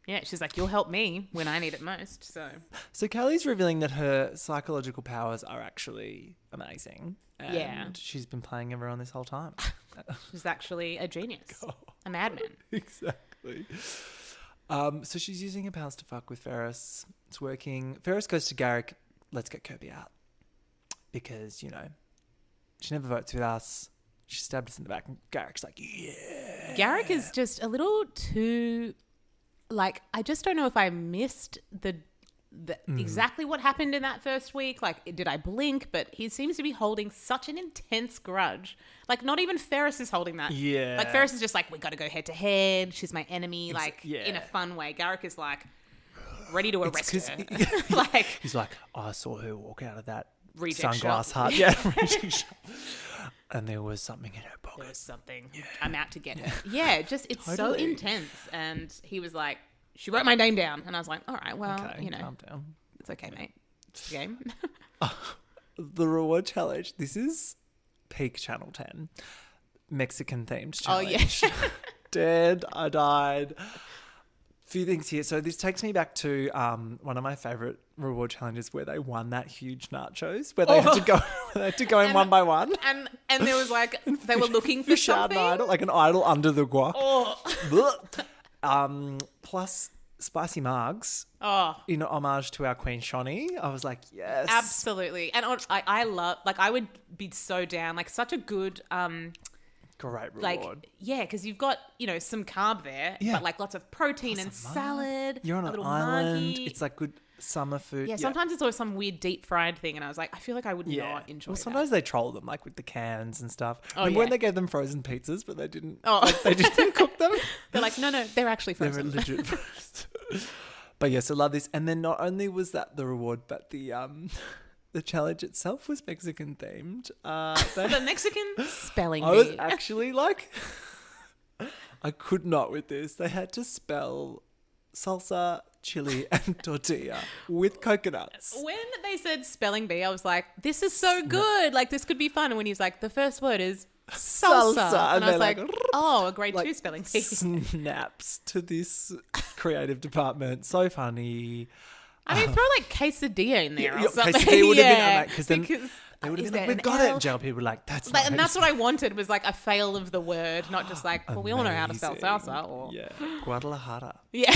Yeah, she's like, you'll help me when I need it most. So Kelly's revealing that her psychological powers are actually amazing. And Yeah. she's been playing everyone this whole time. She's actually a genius, a madman. Exactly. So she's using her powers to fuck with Ferris. It's working. Ferris goes to Garrick, let's get Kirby out. Because, you know, she never votes with us. She stabbed us in the back. And Garrick's like, yeah. Garrick is just a little too, like, I just don't know if I missed the exactly what happened in that first week. Like, did I blink? But he seems to be holding such an intense grudge. Like, not even Ferris is holding that. Yeah. Like, Ferris is just like, we got to go head to head. She's my enemy. Like, yeah. in a fun way. Garrick is like, ready to arrest 'cause her. like, he's like, I saw her walk out of that Reject sunglass shop. hut. Yeah, reject shop. And there was something in her pocket. There was something. Yeah. I'm out to get her. Yeah, just, it's so Totally. intense. And he was like, she wrote my name down. And I was like, all right, well, Okay, you know, calm down. it's okay, mate. It's the game. The reward challenge. This is peak Channel 10. Mexican themed Oh, challenge. yeah. Dead. I died. Few things here. So this takes me back to one of my favorite reward challenges where they won that huge nachos, where they had to go in one by one. And there was like, they were looking for Fish out something. an idol, like an idol under the guac. Oh. Plus spicy margs Oh, in homage to our queen Shonee. I was like, yes. absolutely. And I love, like, I would be so down, like, such a good, Great reward. like, yeah, because you've got, you know, some carb there, Yeah. but like lots of protein Plus and a mug. salad. You're on a an little island. muggy. It's like good summer food. Yeah, sometimes it's always some weird deep fried thing, and I was like, I feel like I would not enjoy Well, that. sometimes they troll them, like with the cans and stuff. Oh, Remember when yeah. they gave them frozen pizzas, but they didn't. Oh. Like, they just didn't cook them. They're like, no, they're actually They were frozen. legit frozen. But yes, I love this. And then not only was that the reward, but the challenge itself was Mexican themed. The Mexican spelling I was bee. actually like, I could not with this. They had to spell salsa, chili, and tortilla with coconuts. When they said spelling bee, I was like, this is so good. Like, this could be fun. And when he's like, the first word is salsa. Salsa. And I was they're like, oh, a grade like 2 spelling bee. snaps to this creative department. So funny. I mean, throw like quesadilla in there or Yeah, something. quesadilla would have been yeah, on that, 'cause then they would have is been like, there we've an got L? it. Jail people were like, that's Like, not and how that's you what I wanted was like a fail of the word, not just like, well, we all know how to spell Amazing. salsa. Or Yeah. Guadalajara. yeah.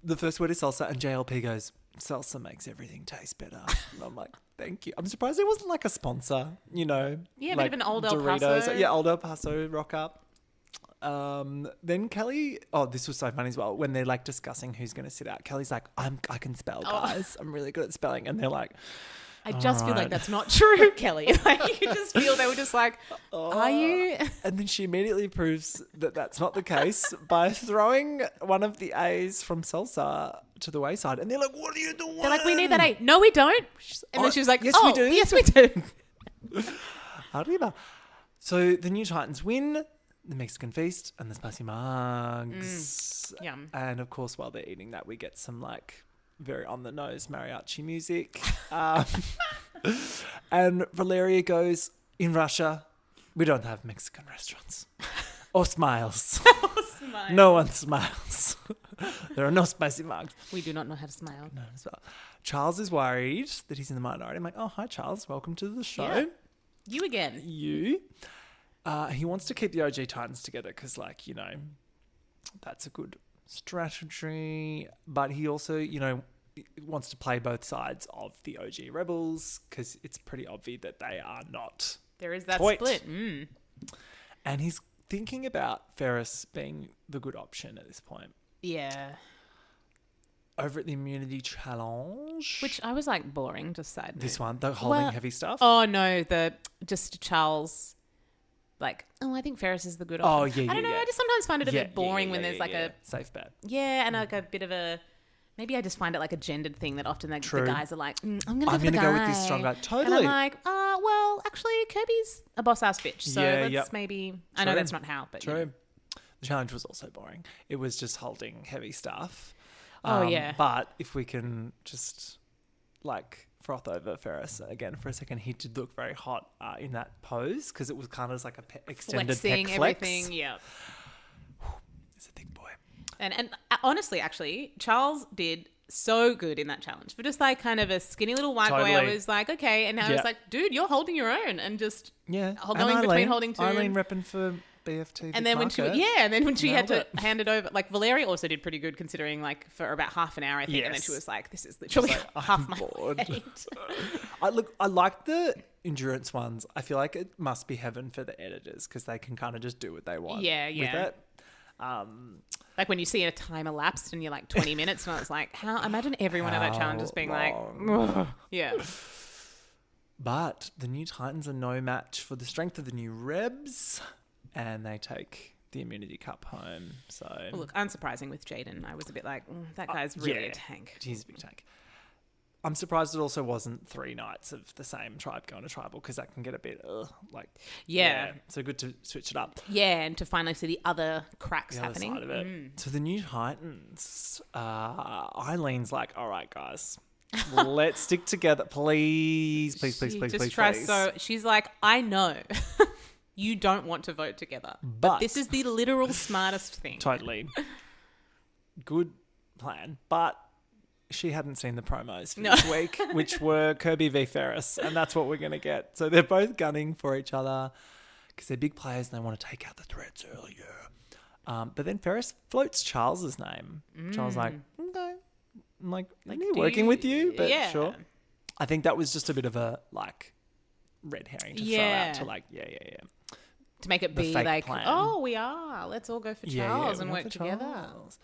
The first word is salsa, and JLP goes, salsa makes everything taste better. And I'm like, thank you. I'm surprised there wasn't like a sponsor, you know. Yeah, a bit like of an Old El Doritos. Paso. Yeah, Old El Paso rock up. Then Kelly, this was so funny as well. When they're like discussing who's going to sit out, Kelly's like, I can spell, guys. I'm really good at spelling. And they're like, I just feel Alright. like that's not true, Kelly. Like, you just feel they were just like, are you? And then she immediately proves that that's not the case by throwing one of the A's from salsa to the wayside. And they're like, what are you doing? They're like, we need that A. No, we don't. And then she was like, yes, oh, we do. yes, we do. Arriba. So the new Titans win the Mexican feast and the spicy mugs. Yum. And of course, while they're eating that, we get some like very on the nose mariachi music. And Valeria goes, in Russia, we don't have Mexican restaurants or smiles. No one smiles. There are no spicy mugs. We do not know how to smile. No, as well. Charles is worried that he's in the minority. I'm like, oh, hi, Charles. Welcome to the show. Yeah. You again. You. He wants to keep the OG Titans together because, like, you know, that's a good strategy. But he also, you know, wants to play both sides of the OG Rebels because it's pretty obvious that they are not. There is that Toit. split. Mm. And he's thinking about Ferris being the good option at this point. Yeah. Over at the Immunity Challenge. Which I was like boring, just side note. This one, the holding Well, heavy stuff. Oh no, just Charles like, oh, I think Ferris is the good Oh, option. yeah, I don't yeah, know. yeah. I just sometimes find it a Yeah, bit boring yeah, when yeah, there's yeah, like yeah. Safe bet. and like a bit of a, maybe I just find it like a gendered thing that often the guys are like, I'm going to I'm gonna go with this strong guy. And Totally. I'm like, well, actually, Kirby's a boss-ass bitch. So Yeah, let's yep. maybe, I know True. that's not how, but True. you know. The challenge was also boring. It was just holding heavy stuff. Oh, yeah. But if we can just like froth over Ferris again for a second, he did look very hot in that pose because it was kind of like a extended Flexing pec flex. everything, yeah. He's a thick boy. And honestly, actually, Charles did so good in that challenge. For just like kind of a skinny little white boy, I Totally. was like, okay. And now I Yeah. was like, dude, you're holding your own and just Yeah. going between holding two. Eileen repping for BFT. And then when she had to Nailed it. hand it over, like Valeria also did pretty good considering like for about half an hour, I think. And then Yes. she was like, this is literally half my bored. weight. I like the endurance ones. I feel like it must be heaven for the editors because they can kind of just do what they want. Yeah, With yeah. it. Like when you see a time elapsed and you're like 20 minutes and I was like, imagine everyone at that challenge just being like, ugh. Yeah. But the new Titans are no match for the strength of the new Rebs, and they take the Immunity Cup home. So Well, look, unsurprising with Jaden. I was a bit like, that guy's really yeah. a tank. He's a big tank. I'm surprised it also wasn't 3 nights of the same tribe going to tribal because that can get a bit Yeah. So good to switch it up. Yeah, and to finally see the other cracks The other happening. side of it. So the new Titans, Eileen's like, all right, guys, let's stick together, please, please, please, She please, just please, tries please. so she's like, I know you don't want to vote together, but this is the literal smartest thing. Totally. Good plan. But she hadn't seen the promos for No. this week, which were Kirby v Ferris, and that's what we're going to get. So they're both gunning for each other because they're big players and they want to take out the threats earlier. But then Ferris floats Charles's name. Charles like, okay. I'm like Like, he do working you- with you? But yeah. sure. I think that was just a bit of a like red herring to throw Yeah. out to like, yeah. To make it The be fake like, plan. oh, we are. Let's all go for Charles and we work went for together. Charles.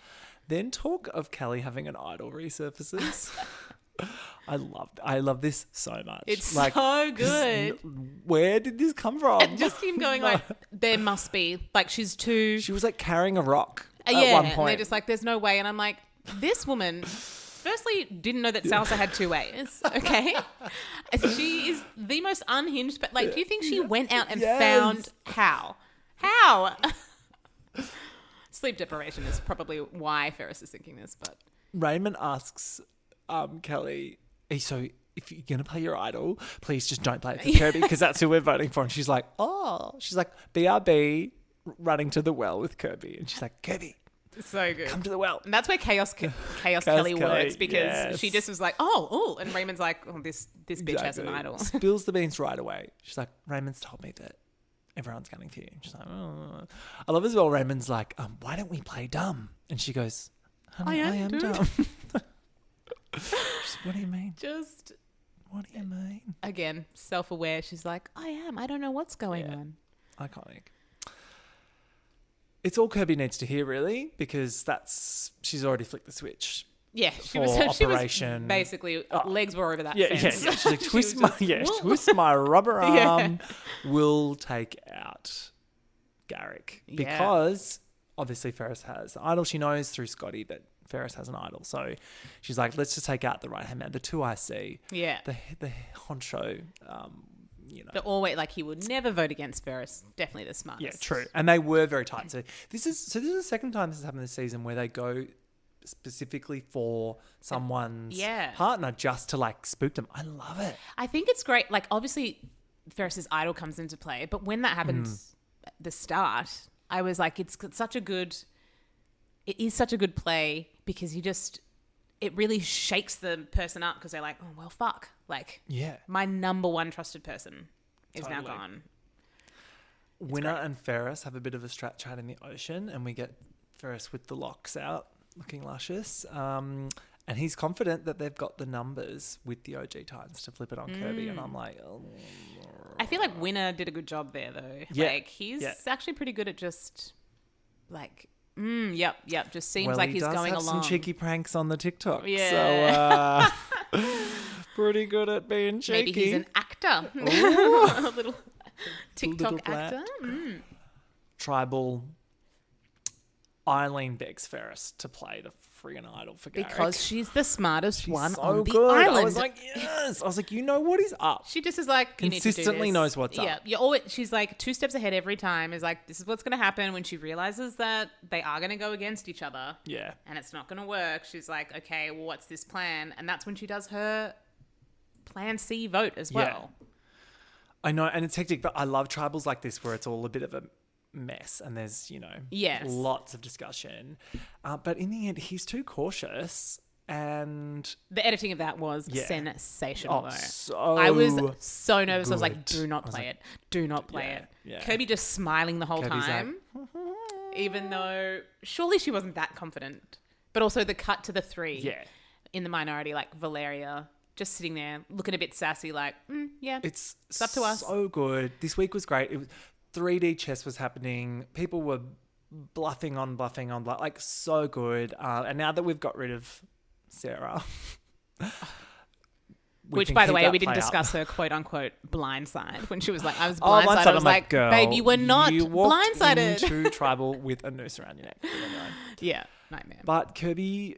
Then talk of Kelli having an idol resurfaces. I love this so much. It's so good. Where did this come from? Just him going like, there must be. Like, she's too... She was like carrying a rock at yeah, one and point. they're just like, there's no way. And I'm like, this woman... Firstly, didn't know that salsa had 2 ways, okay? She is the most unhinged, but like, do you think she went out and found how? How? Sleep deprivation is probably why Ferris is thinking this, but... Raymond asks Kelli, so if you're going to play your idol, please just don't play it for Kirby because that's who we're voting for. And she's like, BRB running to the well with Kirby. And she's like, Kirby, So good. come to the well. And that's where Chaos Kelly works because she just was like, oh, and Raymond's like, oh, this bitch has an idol. Spills the beans right away. She's like, Raymond's told me that everyone's gunning for you. She's like, oh. I love as well. Raymond's like, why don't we play dumb? And she goes, honey, I am dude. dumb. She's like, what do you mean? Just, What do you mean? again, self-aware. She's like, I am. I don't know what's going on. Iconic. It's all Kirby needs to hear, really, because she's already flicked the switch. Yeah, she was Operation. basically, legs were over that Yeah. fence. She's like, twist "Whoa." twist my rubber arm. Yeah. Will take out Garrick Yeah. because obviously Ferris has the idol. She knows through Scotty that Ferris has an idol, so she's like, let's just take out the right hand man, the 2 IC, Yeah. the honcho. But always, like, he would never vote against Ferris. Definitely the smartest. Yeah, true. And they were very tight. So this is the second time this has happened this season where they go specifically for someone's partner just to like spook them. I love it. I think it's great. Like, obviously, Ferris's idol comes into play, but when that happened at the start, I was like, it is such a good play because it really shakes the person up because they're like, oh, well, fuck. Like, my number one trusted person is now gone. Winner and Ferris have a bit of a strat chat in the ocean, and we get Ferris with the locks out, looking luscious. And he's confident that they've got the numbers with the OG Titans to flip it on Kirby. And I'm like, oh. I feel like Winner did a good job there, though. Yeah. Like, he's actually pretty good at just, like, yep. Just seems like he's going along. Some cheeky pranks on the TikTok. Yeah. So, pretty good at being cheeky. Maybe he's an actor. A little TikTok Little brat. actor. Tribal. Eileen begs Ferris to play the friggin' idol for Garrick. Because she's the smartest one so on the good. island. I was like, yes. I was like, you know what is up. She just is like, you Consistently need to do this. knows what's up. Yeah, you're always, she's like 2 steps ahead every time. Is like, this is what's going to happen when she realizes that they are going to go against each other. Yeah. And it's not going to work. She's like, okay, well, what's this plan? And that's when she does her Plan C vote as well. Yeah. I know, and it's hectic, but I love tribals like this where it's all a bit of a mess and there's, Yes. lots of discussion. But in the end, he's too cautious and... The editing of that was sensational. Oh, though. so I was so nervous. I was like, good. do not play it. Do not play it. Yeah. Kirby just smiling the whole Kirby's time. Even though surely she wasn't that confident. But also the cut to the 3 in the minority, like Valeria, just sitting there looking a bit sassy, like, yeah, It's up to us. so good. This week was great. It was 3D chess was happening. People were bluffing on, like so good. And now that we've got rid of Sarah, which, by the way, we didn't discuss her quote unquote blindside when she was like, I was blindsided. I was like, girl, babe, you were not you walked blindsided. into tribal with a noose around your neck. Yeah, nightmare. But Kirby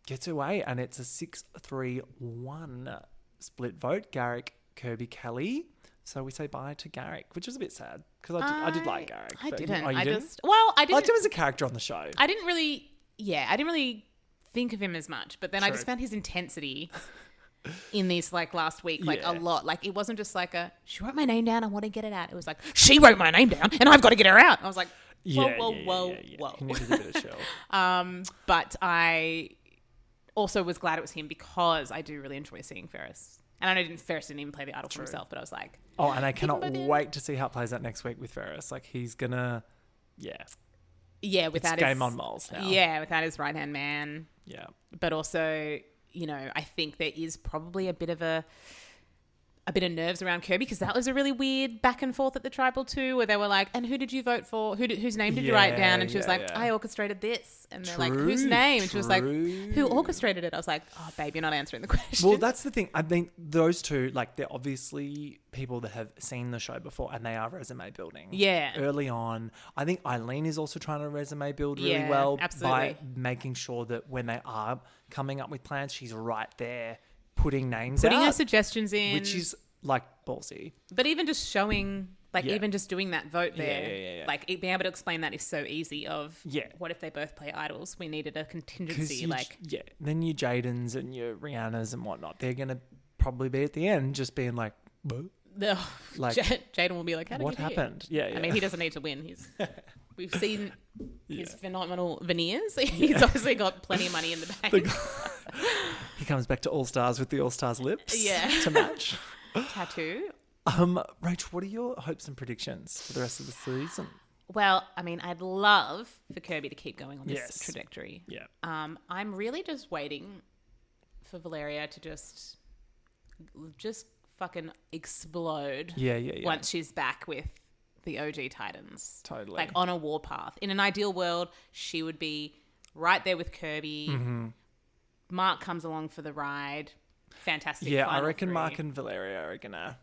gets away, and it's a 6-3-1 split vote. Garrick, Kirby, Kelli. So we say bye to Garrick, which was a bit sad because I did like Garrick. I but didn't. Oh, you I didn't? just I liked him didn't. as a character on the show. I didn't really think of him as much, but then I True. just found his intensity in these like last week like a lot. Like it wasn't just like she wrote my name down, I want to get it out. It was like she wrote my name down and I've got to get her out. I was like, whoa. He needed a bit of chill. But I also was glad it was him because I do really enjoy seeing Ferris. And I know Ferris didn't even play the idol for himself, but I was like... Oh, and I cannot wait to see how it plays out next week with Ferris. Like, he's going to... Yeah, without his... game on moles now. Yeah, without his right-hand man. Yeah. But also, I think there is probably a bit of nerves around Kirby because that was a really weird back and forth at the tribal too, where they were like, and who did you vote for? Whose name did you write down? And she was like, I orchestrated this. And they're like, whose name? And she was like, who orchestrated it? I was like, oh, babe, you're not answering the question. Well, that's the thing. I mean, those two, like, they're obviously people that have seen the show before and they are resume building. Yeah. Early on. I think Eileen is also trying to resume build really Yeah, well absolutely. by making sure that when they are coming up with plans, she's right there putting names Putting out. her suggestions in. Which is... like ballsy. But even just showing, like even just doing that vote there, Yeah. like being able to explain that is so easy of what if they both play idols? We needed a contingency. Then your Jadens and your Rihannas and whatnot, they're going to probably be at the end just being like, like Jaden will be like, how did what you happened? Yeah. I mean, he doesn't need to win. We've seen his phenomenal veneers. He's obviously got plenty of money in the bank. He comes back to All Stars with the All Stars lips to match. Tattoo. Rach, what are your hopes and predictions for the rest of the season? Well, I mean, I'd love for Kirby to keep going on this trajectory. Yeah. I'm really just waiting for Valeria to just fucking explode. Yeah. Once she's back with the OG Titans. Totally. Like on a warpath. In an ideal world, she would be right there with Kirby. Mm-hmm. Mark comes along for the ride. Fantastic. Yeah, I final reckon 3. Mark and Valeria are going to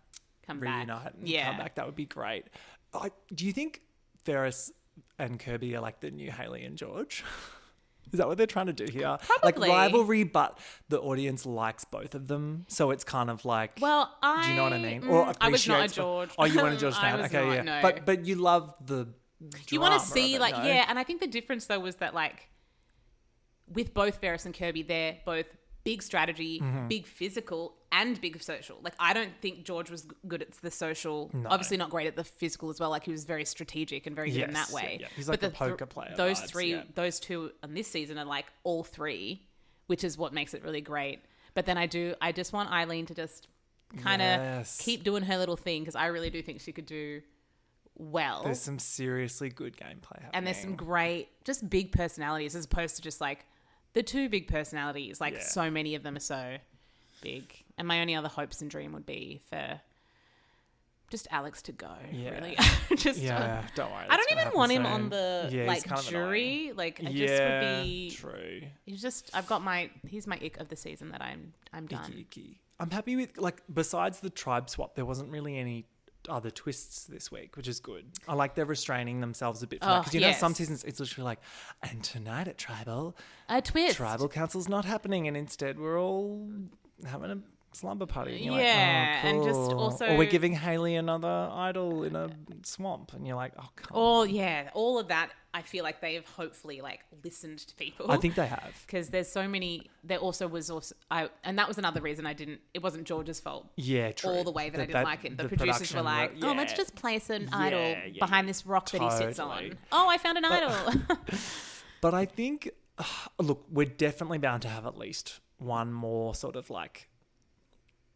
come reunite back. and come back. That would be great. Do you think Ferris and Kirby are like the new Hayley and George? Is that what they're trying to do here? Probably. Like rivalry, but the audience likes both of them. So it's kind of like... Well, do you know what I mean? Or I was not a appreciates... George. Oh, you weren't a George fan? I was Okay, not, yeah. no. But you love the you want drama to see of it, like, no? yeah. And I think the difference though was that like with both Ferris and Kirby, they're both big strategy, big physical and big social. Like I don't think George was good at the social, obviously not great at the physical as well. Like he was very strategic and very good in that way. Yeah. He's like a poker player. Those vibes, those two on this season are like all three, which is what makes it really great. But then I just want Eileen to just kind of keep doing her little thing because I really do think she could do well. There's some seriously good gameplay happening. And there's some great, just big personalities as opposed to just like the two big personalities. Like so many of them are so big. And my only other hopes and dream would be for just Alex to go. Really, just don't worry. I don't even want him soon. on the like kind of jury. annoying. Like I just would be true. He's just he's my ick of the season that I'm done. Icky. I'm happy with like besides the tribe swap, there wasn't really any other twists this week, which is good. I like they're restraining themselves a bit from that. Because, you know, some seasons it's literally like, and tonight at Tribal, a twist. Tribal Council's not happening, and instead we're all having a slumber party. And you're Yeah, like, oh, and just cool. also- Or we're giving Hayley another idol in a swamp, and you're like, oh, come on. All of that. I feel like they've hopefully like listened to people. I think they have. Because there's so many. There also was and that was another reason I didn't. It wasn't George's fault. Yeah, true. All the way that I didn't like it. The producers were production like, were- let's just place an idol yeah, behind this rock that he sits totally. on. Oh, I found an idol. But I think, look, we're definitely bound to have at least one more sort of like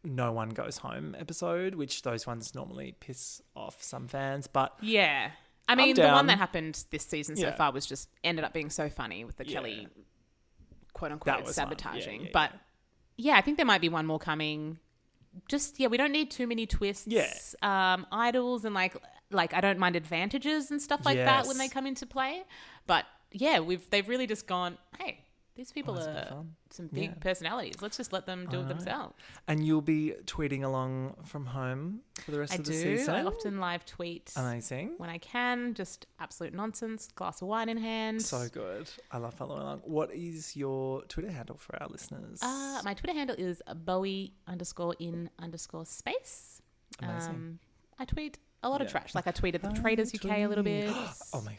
no one goes home episode, which those ones normally piss off some fans. But Yeah. I mean, the down. one that happened this season so Yeah. far was just ended up being so funny with the Kelly, quote That unquote, was fun. sabotaging. Yeah, yeah, but yeah, I think there might be one more coming. Just, we don't need too many twists. Yeah. Idols and like I don't mind advantages and stuff like that when Yes. they come into play. But yeah, they've really just gone, hey, these people that's a bit are fun. some big personalities. Let's just let them do it themselves. And you'll be tweeting along from home for the rest I of the do. season. I often live tweet Amazing. when I can. Just absolute nonsense. Glass of wine in hand. So good. I love following along. What is your Twitter handle for our listeners? My Twitter handle is Bowie_in_space. Amazing. I tweet a lot of Yeah. trash. Like I tweeted the Traitors UK a little bit. Oh my God.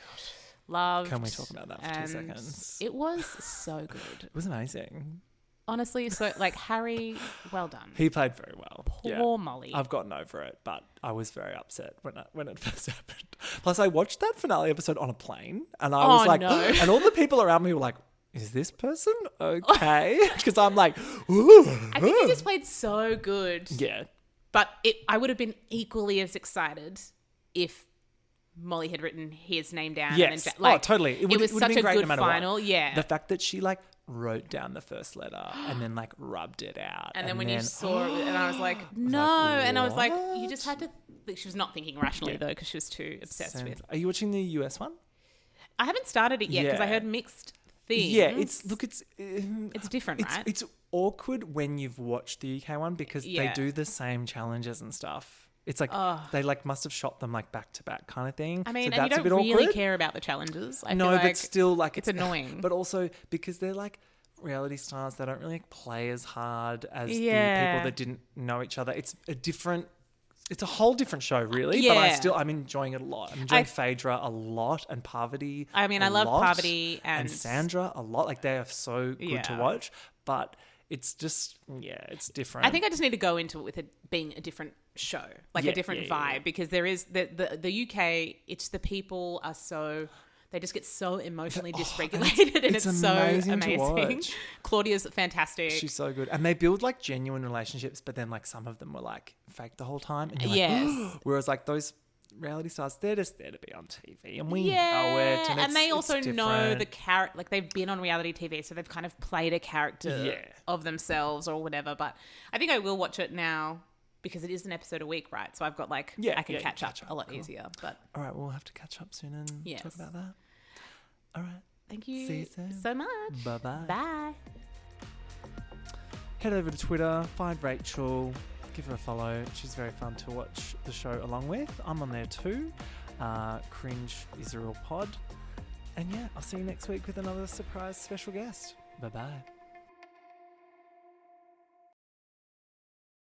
Loved. Can we talk about that for 2 and seconds? It was so good. It was amazing. Honestly, so like Harry, well done. He played very well. Poor Molly. I've gotten over it, but I was very upset when it first happened. Plus, I watched that finale episode on a plane, and I was like, no. and all the people around me were like, "Is this person okay?" Because I'm like, ooh. I think he just played so good. Yeah, But I would have been equally as excited if Molly had written his name down. yes, And then, totally. It was would've such been a great good no matter final. what. Yeah. The fact that she like wrote down the first letter and then like rubbed it out, And then when you saw it, and I was like, no. And I was like, you just had to. She was not thinking rationally though, because she was too obsessed with. Are you watching the US one? I haven't started it yet because I Yeah. heard mixed things. Yeah, it's different, right? It's awkward when you've watched the UK one because they Yeah. do the same challenges and stuff. It's like they like must have shot them like back to back kind of thing. I mean, so and you that's don't a bit really awkward. care about the challenges. I No, feel like but still, like it's annoying. But also because they're like reality stars, they don't really play as hard as the Yeah. people that didn't know each other. It's a whole different show, really. But Yeah. I'm enjoying it a lot. I'm enjoying Phaedra a lot and Parvati. I mean, I love Parvati and Sandra a lot. Like they are so good to Yeah. watch. But it's just it's different. I think I just need to go into it with it being a different show, like a different vibe, because there is the UK. It's the people are so. They just get so emotionally dysregulated, and it's so amazing to amazing. watch. Claudia's fantastic. She's so good. And they build like genuine relationships, but then like some of them were like fake the whole time. And you're like, Yes. Whereas like those reality stars, they're just there to be on TV. And we know it. Yeah, and they it's also know different. the character. Like they've been on reality TV, so they've kind of played a character of themselves or whatever. But I think I will watch it now because it is an episode a week, right? So I've got like I can catch up a lot easier. But All right, we'll have to catch up soon and talk about that. All right. thank you See you soon. so much. Bye-bye. Bye. Head over to Twitter, find Rachel, give her a follow. She's very fun to watch the show along with. I'm on there too. Cringe is a real pod. And yeah, I'll see you next week with another surprise special guest. Bye-bye.